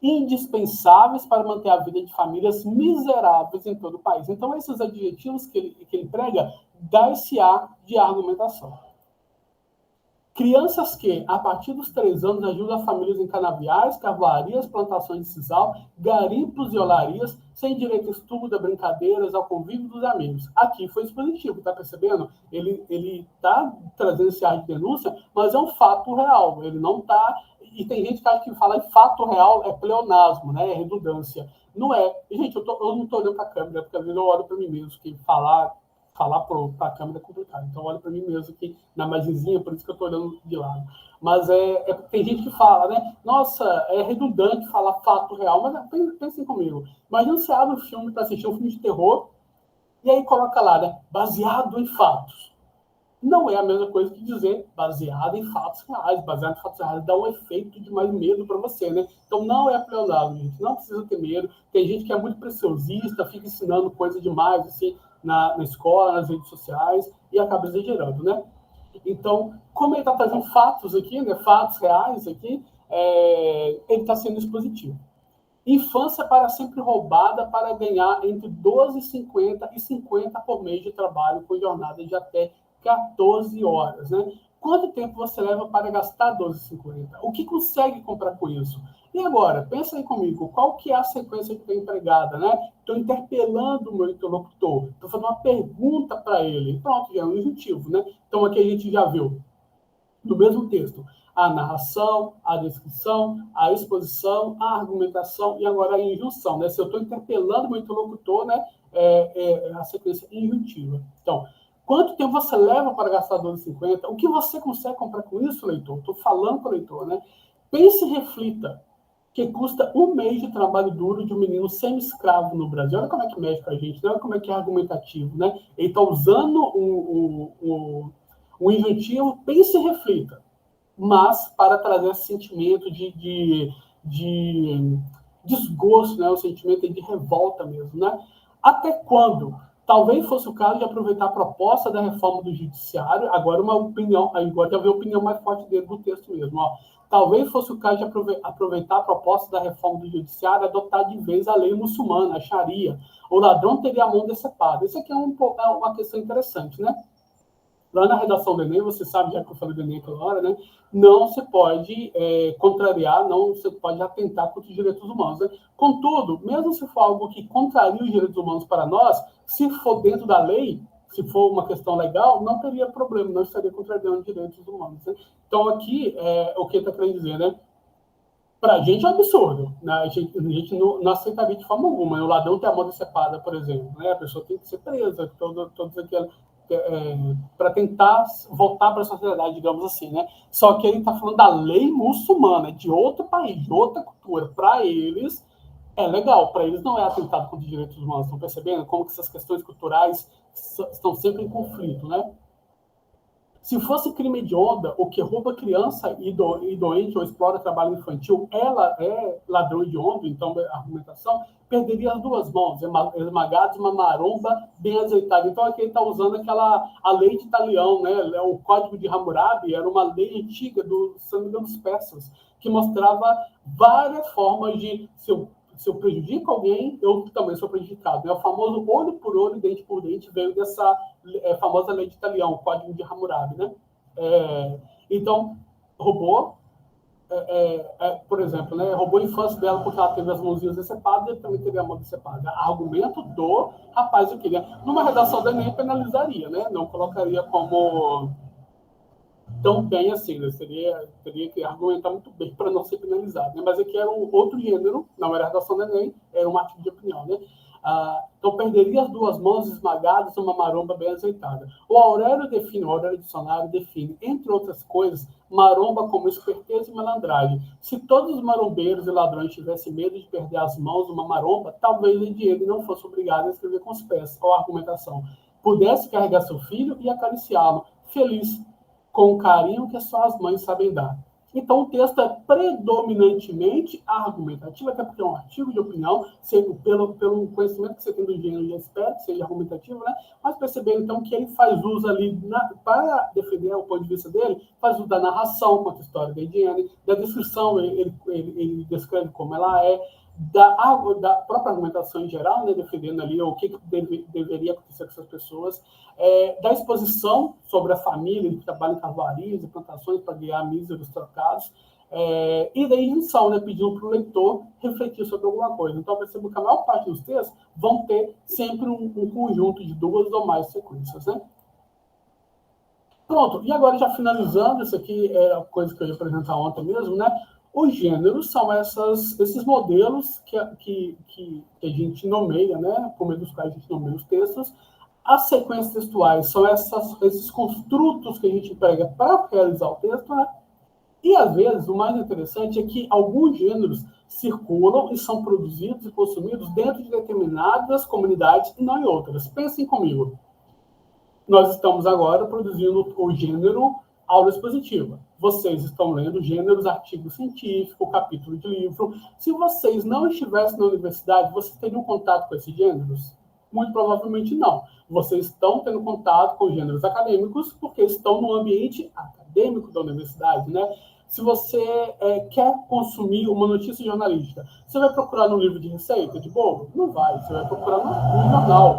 Indispensáveis para manter a vida de famílias miseráveis em todo o país. Então, esses adjetivos que ele prega dá esse ar de argumentação. Crianças que, a partir dos 3 anos, ajudam famílias em canaviais, carvoarias, plantações de sisal, garimpos e olarias, sem direito a estudo, a brincadeiras, ao convívio dos amigos. Aqui foi expositivo, tá percebendo? Ele tá trazendo esse ar de denúncia, mas é um fato real. Ele não tá... E tem gente que acha que falar em fato real é pleonasmo, né? É redundância. Não é. E, gente, eu não tô olhando para a câmera, porque às vezes eu olho para mim mesmo, que falar para a câmera é complicado. Então, olha para mim mesmo aqui na imagenzinha, por isso que eu estou olhando de lado. Mas tem gente que fala, né? Nossa, é redundante falar fato real, mas pensem comigo. Imagina você abre um filme para assistir um filme de terror e aí coloca lá, né? Baseado em fatos. Não é a mesma coisa que dizer baseado em fatos reais. Baseado em fatos reais dá um efeito de mais medo para você, né? Então, não é pleonasmo, gente. Não precisa ter medo. Tem gente que é muito preciosista, fica ensinando coisa demais, assim, na escola, nas redes sociais, e acaba exagerando, né? Então, como ele está trazendo fatos aqui, né, fatos reais aqui, ele está sendo expositivo. Infância para sempre roubada para ganhar entre 12,50 e 50 por mês de trabalho com jornada de até 14 horas, né? Quanto tempo você leva para gastar 12,50? O que consegue comprar com isso? E agora, pensa aí comigo, qual que é a sequência que está empregada, né? Estou interpelando o meu interlocutor, estou fazendo uma pergunta para ele. Pronto, já é um injuntivo, né? Então, aqui a gente já viu, no mesmo texto, a narração, a descrição, a exposição, a argumentação e agora a injunção, né? Se eu estou interpelando o meu interlocutor, né? A sequência injuntiva. Então, quanto tempo você leva para gastar 12,50? O que você consegue comprar com isso, leitor? Estou falando para o leitor, né? Pense e reflita que custa 1 mês de trabalho duro de um menino semi-escravo no Brasil. Olha como é que mexe com a gente, né? Olha como é que é argumentativo, né? Ele está usando um injuntivo, pense e reflita, mas para trazer esse sentimento de desgosto, né? O sentimento de revolta mesmo, né? Até quando? Talvez fosse o caso de aproveitar a proposta da reforma do judiciário, agora uma opinião, agora já veio a opinião mais forte dentro do texto mesmo, ó. Talvez fosse o caso de aproveitar a proposta da reforma do judiciário e adotar de vez a lei muçulmana, a Sharia. O ladrão teria a mão decepada. Isso aqui é uma questão interessante, né? Lá na redação do Enem, você sabe, já que eu falei do Enem aquela hora, né? Não se pode contrariar, não se pode atentar contra os direitos humanos. Né? Contudo, mesmo se for algo que contraria os direitos humanos para nós, se for dentro da lei, se for uma questão legal, não teria problema, não estaria contrariando os direitos humanos. Né? Então, aqui, o que ele está querendo dizer, né? Para a gente é um absurdo. Né? A gente não aceitaria de forma alguma. Né? O ladrão tem a mão decepada, por exemplo. Né? A pessoa tem que ser presa, todos aqueles... para tentar voltar para a sociedade, digamos assim, né? Só que ele está falando da lei muçulmana, de outro país, de outra cultura. Para eles, É legal, para eles não é atentado contra os direitos humanos, estão percebendo como que essas questões culturais estão sempre em conflito, né? Se fosse crime hediondo, o que rouba criança e doente ou explora trabalho infantil, ela é ladrão hediondo, então a argumentação perderia as duas mãos, esmagados, uma maromba bem azeitada. Então aqui ele está usando a lei de Talião, né? O Código de Hammurabi era uma lei antiga dos persas, que mostrava várias formas de se eu prejudico alguém, eu também sou prejudicado. O famoso olho por olho, dente por dente, veio dessa famosa lei de Talião, o Código de Hammurabi, né? Então, roubou, por exemplo, né? Roubou a infância dela porque ela teve as mãozinhas decepadas, ele também teve a mão decepada. Argumento do rapaz o que, né? Numa redação da Enem penalizaria, né? Não colocaria como tão bem assim, né? Teria que argumentar muito bem para não ser penalizado, né? Mas aqui era um outro gênero, não era redação da Enem, era um artigo de opinião, né? Então, perderia as duas mãos esmagadas numa maromba bem azeitada. O Aurélio Dicionário define, entre outras coisas, maromba como esperteza e malandragem. Se todos os marombeiros e ladrões tivessem medo de perder as mãos numa maromba, talvez ele não fosse obrigado a escrever com os pés, ou a argumentação. Pudesse carregar seu filho e acariciá-lo, feliz, com o carinho que só as mães sabem dar. Então, o texto é predominantemente argumentativo, até porque é um artigo de opinião, pelo conhecimento que você tem do gênero, já espero que seja argumentativo, né? Mas percebendo, então, que ele faz uso ali, para defender o ponto de vista dele, faz uso da narração, conta a história da higiene, da descrição, ele descreve como ela é, da própria argumentação em geral, né, defendendo ali o que deveria acontecer com essas pessoas, da exposição sobre a família, que trabalha em carvoarias e plantações para ganhar míseros trocados, e da injunção, né, pedindo para o leitor refletir sobre alguma coisa. Então, percebo que a maior parte dos textos vão ter sempre um conjunto de duas ou mais sequências, né? Pronto, e agora já finalizando, isso aqui é a coisa que eu ia apresentar ontem mesmo, né? Os gêneros são esses modelos que a gente nomeia, né? Por meio dos quais a gente nomeia os textos. As sequências textuais são esses construtos que a gente pega para realizar o texto, né? E, às vezes, o mais interessante é que alguns gêneros circulam e são produzidos e consumidos dentro de determinadas comunidades e não em outras. Pensem comigo. Nós estamos agora produzindo o gênero aula expositiva. Vocês estão lendo gêneros, artigo científico, capítulo de livro. Se vocês não estivessem na universidade, vocês teriam contato com esses gêneros? Muito provavelmente não. Vocês estão tendo contato com gêneros acadêmicos porque estão no ambiente acadêmico da universidade, né? Se você quer consumir uma notícia jornalística, você vai procurar no livro de receita de bolo? Não vai. Você vai procurar no jornal.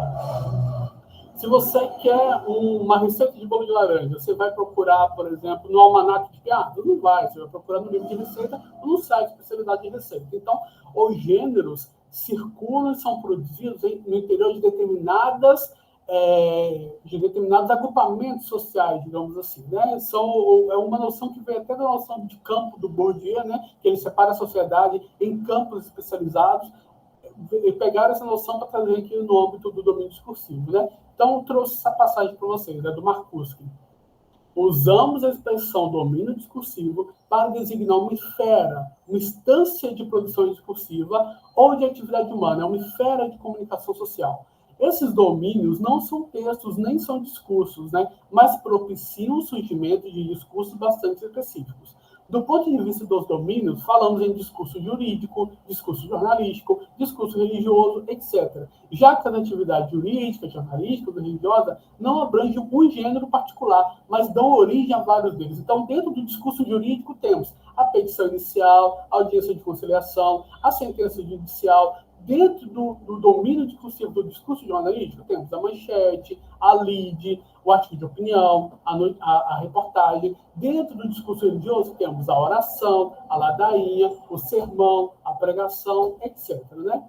Se você quer uma receita de bolo de laranja, você vai procurar, por exemplo, no almanaque de piada? Não vai. Você vai procurar no livro de receita ou no site de especialidade de receita. Então, os gêneros circulam e são produzidos no interior de determinados agrupamentos sociais, digamos assim, né? É uma noção que vem até da noção de campo do Bourdieu, né? Que ele separa a sociedade em campos especializados, e pegaram essa noção para trazer aqui no âmbito do domínio discursivo, né? Então, eu trouxe essa passagem para vocês, né, do Marcuski. Usamos a expressão domínio discursivo para designar uma esfera, uma instância de produção discursiva ou de atividade humana, uma esfera de comunicação social. Esses domínios não são textos nem são discursos, né, mas propiciam o surgimento de discursos bastante específicos. Do ponto de vista dos domínios, falamos em discurso jurídico, discurso jornalístico, discurso religioso, etc. Já que a atividade jurídica, jornalística ou religiosa não abrange um gênero particular, mas dão origem a vários deles. Então, dentro do discurso jurídico, temos a petição inicial, a audiência de conciliação, a sentença judicial. Dentro do domínio discursivo do discurso jornalístico, temos a manchete, a lead, o artigo de opinião, a reportagem. Dentro do discurso religioso, temos a oração, a ladainha, o sermão, a pregação, etc. Né?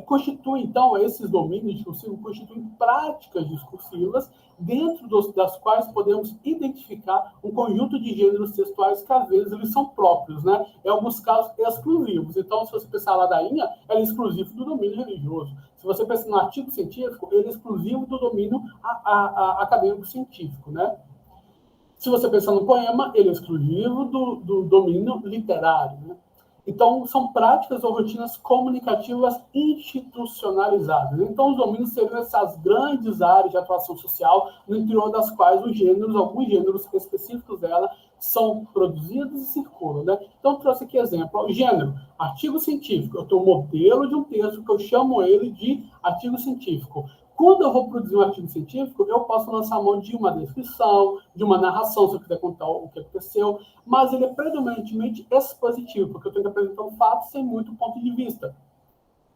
Constituem, então, esses domínios discursivos constituem práticas discursivas dentro das quais podemos identificar um conjunto de gêneros textuais que, às vezes, eles são próprios, né? Em alguns casos, exclusivos. Então, se você pensar a ladainha, ela é exclusiva do domínio religioso. Se você pensar no artigo científico, ele é exclusivo do domínio acadêmico-científico, né? Se você pensar no poema, ele é exclusivo do domínio literário, né? Então, são práticas ou rotinas comunicativas institucionalizadas. Então, os domínios seriam essas grandes áreas de atuação social, no interior das quais os gêneros, alguns gêneros específicos dela, são produzidos e circulam. Né? Então, trouxe aqui exemplo. O gênero, artigo científico. Eu tenho um modelo de um texto que eu chamo ele de artigo científico. Quando eu vou produzir um artigo científico, eu posso lançar a mão de uma descrição, de uma narração, se eu quiser contar o que aconteceu, mas ele é predominantemente expositivo, porque eu tenho que apresentar um fato sem muito ponto de vista.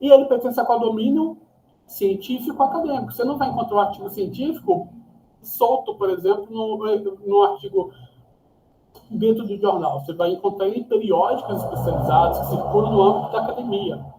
E ele pertence a qual domínio? Científico acadêmico. Você não vai encontrar um artigo científico solto, por exemplo, no artigo dentro do jornal. Você vai encontrar em periódicos especializados que circulam no âmbito da academia.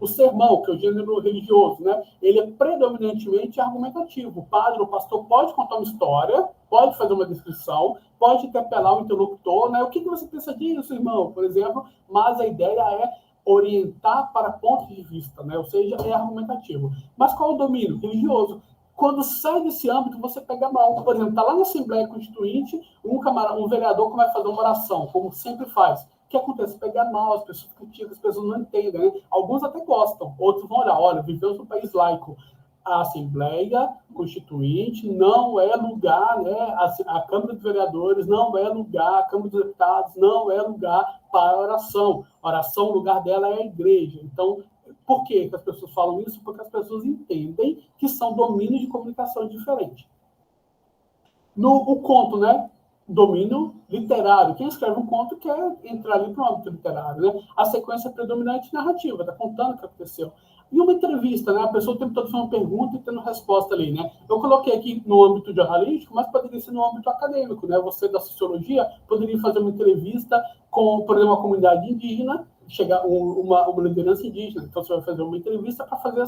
O sermão, que é o gênero religioso, né? Ele é predominantemente argumentativo. O padre ou o pastor pode contar uma história, pode fazer uma descrição, pode interpelar o interlocutor, né? O que você pensa disso, irmão, por exemplo, mas a ideia é orientar para pontos de vista, né? Ou seja, é argumentativo. Mas qual é o domínio? Religioso. Quando sai desse âmbito, você pega mal. Por exemplo, está lá na Assembleia Constituinte, um vereador que vai fazer uma oração, como sempre faz. O que acontece? Pega mal, as pessoas criticam, as pessoas não entendem. Né? Alguns até gostam, outros vão olhar, olha, vivemos num país laico. A Assembleia Constituinte não é lugar, né? A Câmara dos Vereadores não é lugar, a Câmara dos Deputados não é lugar para oração. A oração, o lugar dela é a igreja. Então, por que as pessoas falam isso? Porque as pessoas entendem que são domínios de comunicação diferentes. O conto, né? Domínio literário. Quem escreve um conto quer entrar ali para o âmbito literário, né? A sequência predominante narrativa, está contando o que aconteceu. E uma entrevista, né? A pessoa o tempo todo fazendo uma pergunta e tendo resposta ali, né? Eu coloquei aqui no âmbito jornalístico, mas poderia ser no âmbito acadêmico, né? Você da sociologia poderia fazer uma entrevista com, por exemplo, uma comunidade indígena, chegar uma liderança indígena. Então, você vai fazer uma entrevista para fazer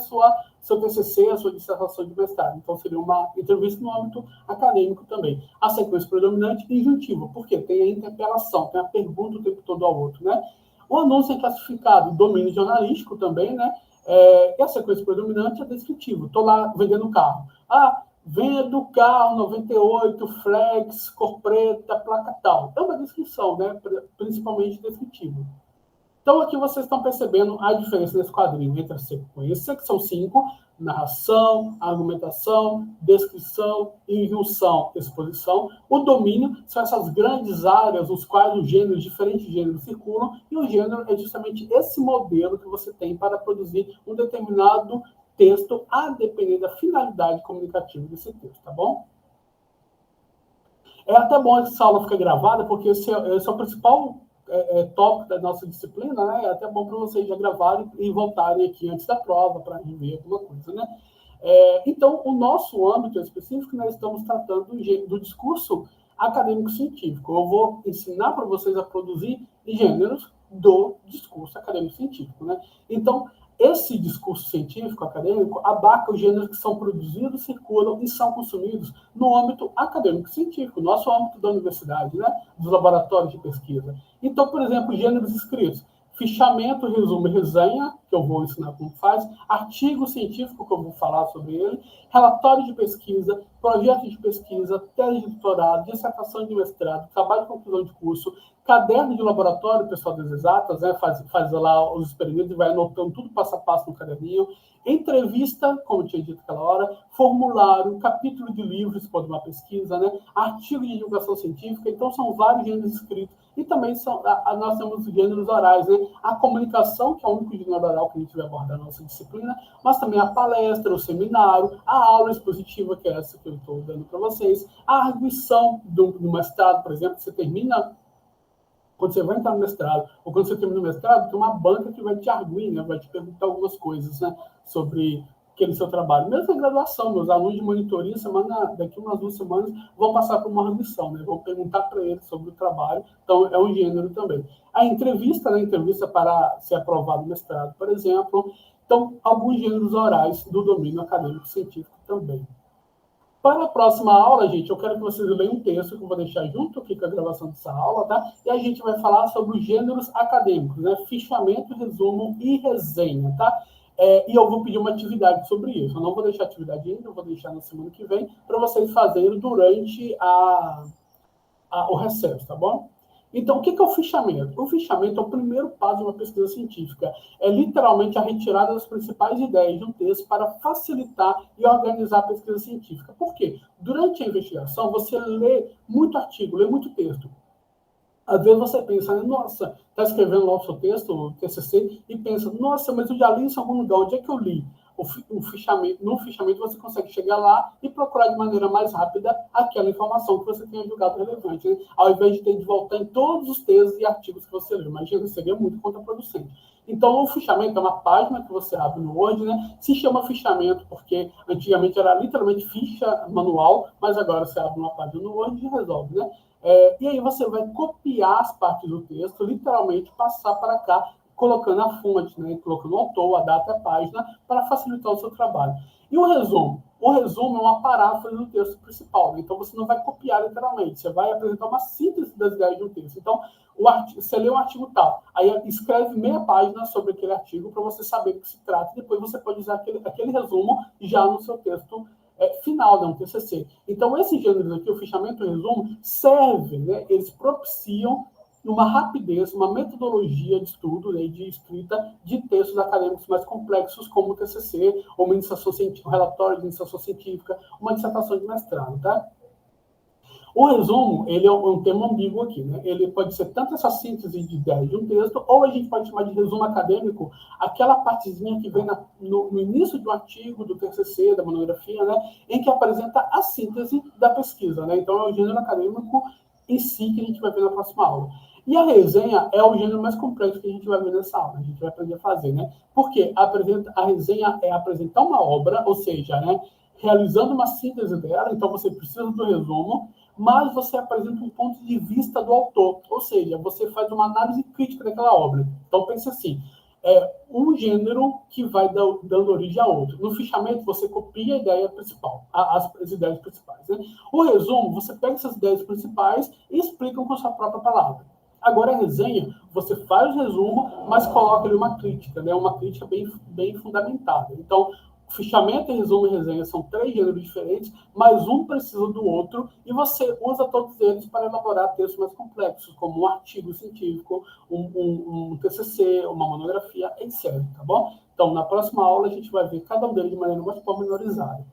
seu TCC, a sua dissertação de mestrado. Então, seria uma entrevista no âmbito acadêmico também. A sequência predominante injuntiva, porque tem a interpelação, tem a pergunta o tempo todo ao outro, né? O anúncio é classificado, domínio jornalístico também, né? E a sequência predominante é descritivo. Estou lá vendendo um carro. Vendo carro 98, flex, cor preta, placa tal. É uma descrição, né? Principalmente descritiva. Então, aqui vocês estão percebendo a diferença nesse quadrinho entre a sequência, que são 5, narração, argumentação, descrição, injunção, exposição. O domínio são essas grandes áreas nos quais os gêneros, diferentes gêneros circulam, e o gênero é justamente esse modelo que você tem para produzir um determinado texto, a depender da finalidade comunicativa desse texto, tá bom? É até bom que essa aula fique gravada, porque esse é o principal tópico da nossa disciplina, né? É até bom para vocês já gravarem e voltarem aqui antes da prova para rever alguma coisa, né? Então, o nosso âmbito específico, nós estamos tratando do discurso acadêmico-científico. Eu vou ensinar para vocês a produzir gêneros do discurso acadêmico-científico, né? Então, esse discurso científico acadêmico abarca os gêneros que são produzidos, circulam e são consumidos no âmbito acadêmico-científico, nosso âmbito da universidade, né? Dos laboratórios de pesquisa. Então, por exemplo, gêneros escritos: fichamento, resumo e resenha, que eu vou ensinar como faz, artigo científico, que eu vou falar sobre ele, relatório de pesquisa, projeto de pesquisa, tese de doutorado, dissertação de mestrado, trabalho de conclusão de curso, caderno de laboratório, pessoal das exatas, né, faz lá os experimentos e vai anotando tudo passo a passo no caderninho, entrevista, como eu tinha dito aquela hora, formulário, capítulo de livros, pode uma pesquisa, né, artigo de divulgação científica. Então, são vários gêneros escritos. E também nós temos os gêneros orais, né? A comunicação, que é o único gênero oral que a gente vai abordar na nossa disciplina, mas também a palestra, o seminário, a aula expositiva, que é essa que eu estou dando para vocês, a arguição do mestrado, por exemplo, você termina, quando você vai entrar no mestrado, ou quando você termina o mestrado, tem uma banca que vai te arguir, né? Vai te perguntar algumas coisas, né? Sobre aquele seu trabalho. Mesmo a graduação, meus alunos de monitoria, daqui umas 2 semanas, vão passar por uma arguição, né? Vão perguntar para eles sobre o trabalho. Então, é um gênero também. A entrevista, né? Entrevista para ser aprovado no mestrado, por exemplo. Então, alguns gêneros orais do domínio acadêmico-científico também. Para a próxima aula, gente, eu quero que vocês leiam um texto que eu vou deixar junto aqui com a gravação dessa aula, tá? E a gente vai falar sobre os gêneros acadêmicos, né? Fichamento, resumo e resenha, tá? E eu vou pedir uma atividade sobre isso. Eu não vou deixar a atividade ainda, eu vou deixar na semana que vem, para vocês fazerem durante o recesso, tá bom? Então, o que é o fichamento? O fichamento é o primeiro passo de uma pesquisa científica. É literalmente a retirada das principais ideias de um texto para facilitar e organizar a pesquisa científica. Por quê? Durante a investigação, você lê muito artigo, lê muito texto. Às vezes você pensa, nossa, está escrevendo lá o seu texto, o TCC, e pensa, nossa, mas eu já li isso em algum lugar, onde é que eu li? O fichamento, no fichamento você consegue chegar lá e procurar de maneira mais rápida aquela informação que você tenha julgado relevante, né? Ao invés de ter de voltar em todos os textos e artigos que você leu. Imagina, seria muito contraproducente. Então, o fichamento é uma página que você abre no Word, né? Se chama fichamento porque antigamente era literalmente ficha manual, mas agora você abre uma página no Word e resolve, né? E aí você vai copiar as partes do texto, literalmente passar para cá, colocando a fonte, né? Colocando o autor, a data e a página, para facilitar o seu trabalho. E o resumo? O resumo é uma paráfrase do texto principal, né? Então você não vai copiar literalmente, você vai apresentar uma síntese das ideias de um texto. Então, você lê um artigo tal, aí escreve meia página sobre aquele artigo para você saber do que se trata, e depois você pode usar aquele resumo já no seu texto final, né, um TCC. Então, esses gêneros aqui, o fichamento e o resumo, servem, né, eles propiciam uma rapidez, uma metodologia de estudo, né, de escrita de textos acadêmicos mais complexos, como o TCC, ou uma iniciação científica, um relatório de iniciação científica, uma dissertação de mestrado, tá? O resumo, ele é um termo ambíguo aqui, né? Ele pode ser tanto essa síntese de ideias de um texto, ou a gente pode chamar de resumo acadêmico, aquela partezinha que vem no início do artigo, do TCC, da monografia, né? Em que apresenta a síntese da pesquisa, né? Então, é o gênero acadêmico em si que a gente vai ver na próxima aula. E a resenha é o gênero mais complexo que a gente vai ver nessa aula, a gente vai aprender a fazer, né? Porque a resenha é apresentar uma obra, ou seja, né, realizando uma síntese dela, então você precisa do resumo, mas você apresenta um ponto de vista do autor, ou seja, você faz uma análise crítica daquela obra. Então, pense assim, um gênero que vai dando origem a outro. No fichamento, você copia a ideia principal, as ideias principais, né? O resumo, você pega essas ideias principais e explica com a sua própria palavra. Agora, a resenha, você faz o resumo, mas coloca ali uma crítica, né? Uma crítica bem fundamentada. Então, fichamento, resumo e resenha são 3 gêneros diferentes, mas um precisa do outro, e você usa todos eles para elaborar textos mais complexos, como um artigo científico, um TCC, uma monografia, etc. Tá bom? Então, na próxima aula, a gente vai ver cada um deles de maneira mais pormenorizada.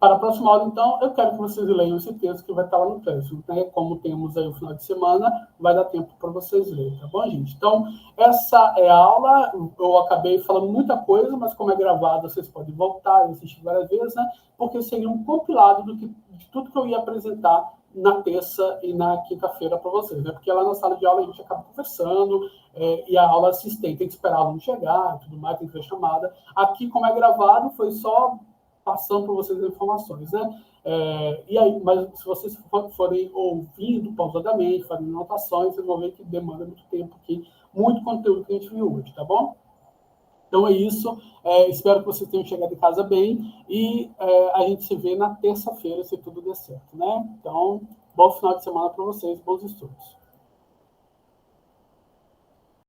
Para a próxima aula, então, eu quero que vocês leiam esse texto que vai estar lá no texto, né? Como temos aí o final de semana, vai dar tempo para vocês lerem, tá bom, gente? Então, essa é a aula. Eu acabei falando muita coisa, mas como é gravado, vocês podem voltar e assistir várias vezes, né? Porque seria um compilado de tudo que eu ia apresentar na terça e na quinta-feira para vocês, né? Porque lá na sala de aula a gente acaba conversando e a aula assistente tem que esperar o aluno chegar e tudo mais, tem que ter chamada. Aqui, como é gravado, foi só passando para vocês as informações, né? E aí, mas se vocês forem ouvindo pausadamente, fazendo anotações, vocês vão ver que demanda muito tempo aqui, muito conteúdo que a gente viu hoje, tá bom? Então é isso. Espero que vocês tenham chegado em casa bem e a gente se vê na terça-feira, se tudo der certo, né? Então, bom final de semana para vocês, bons estudos.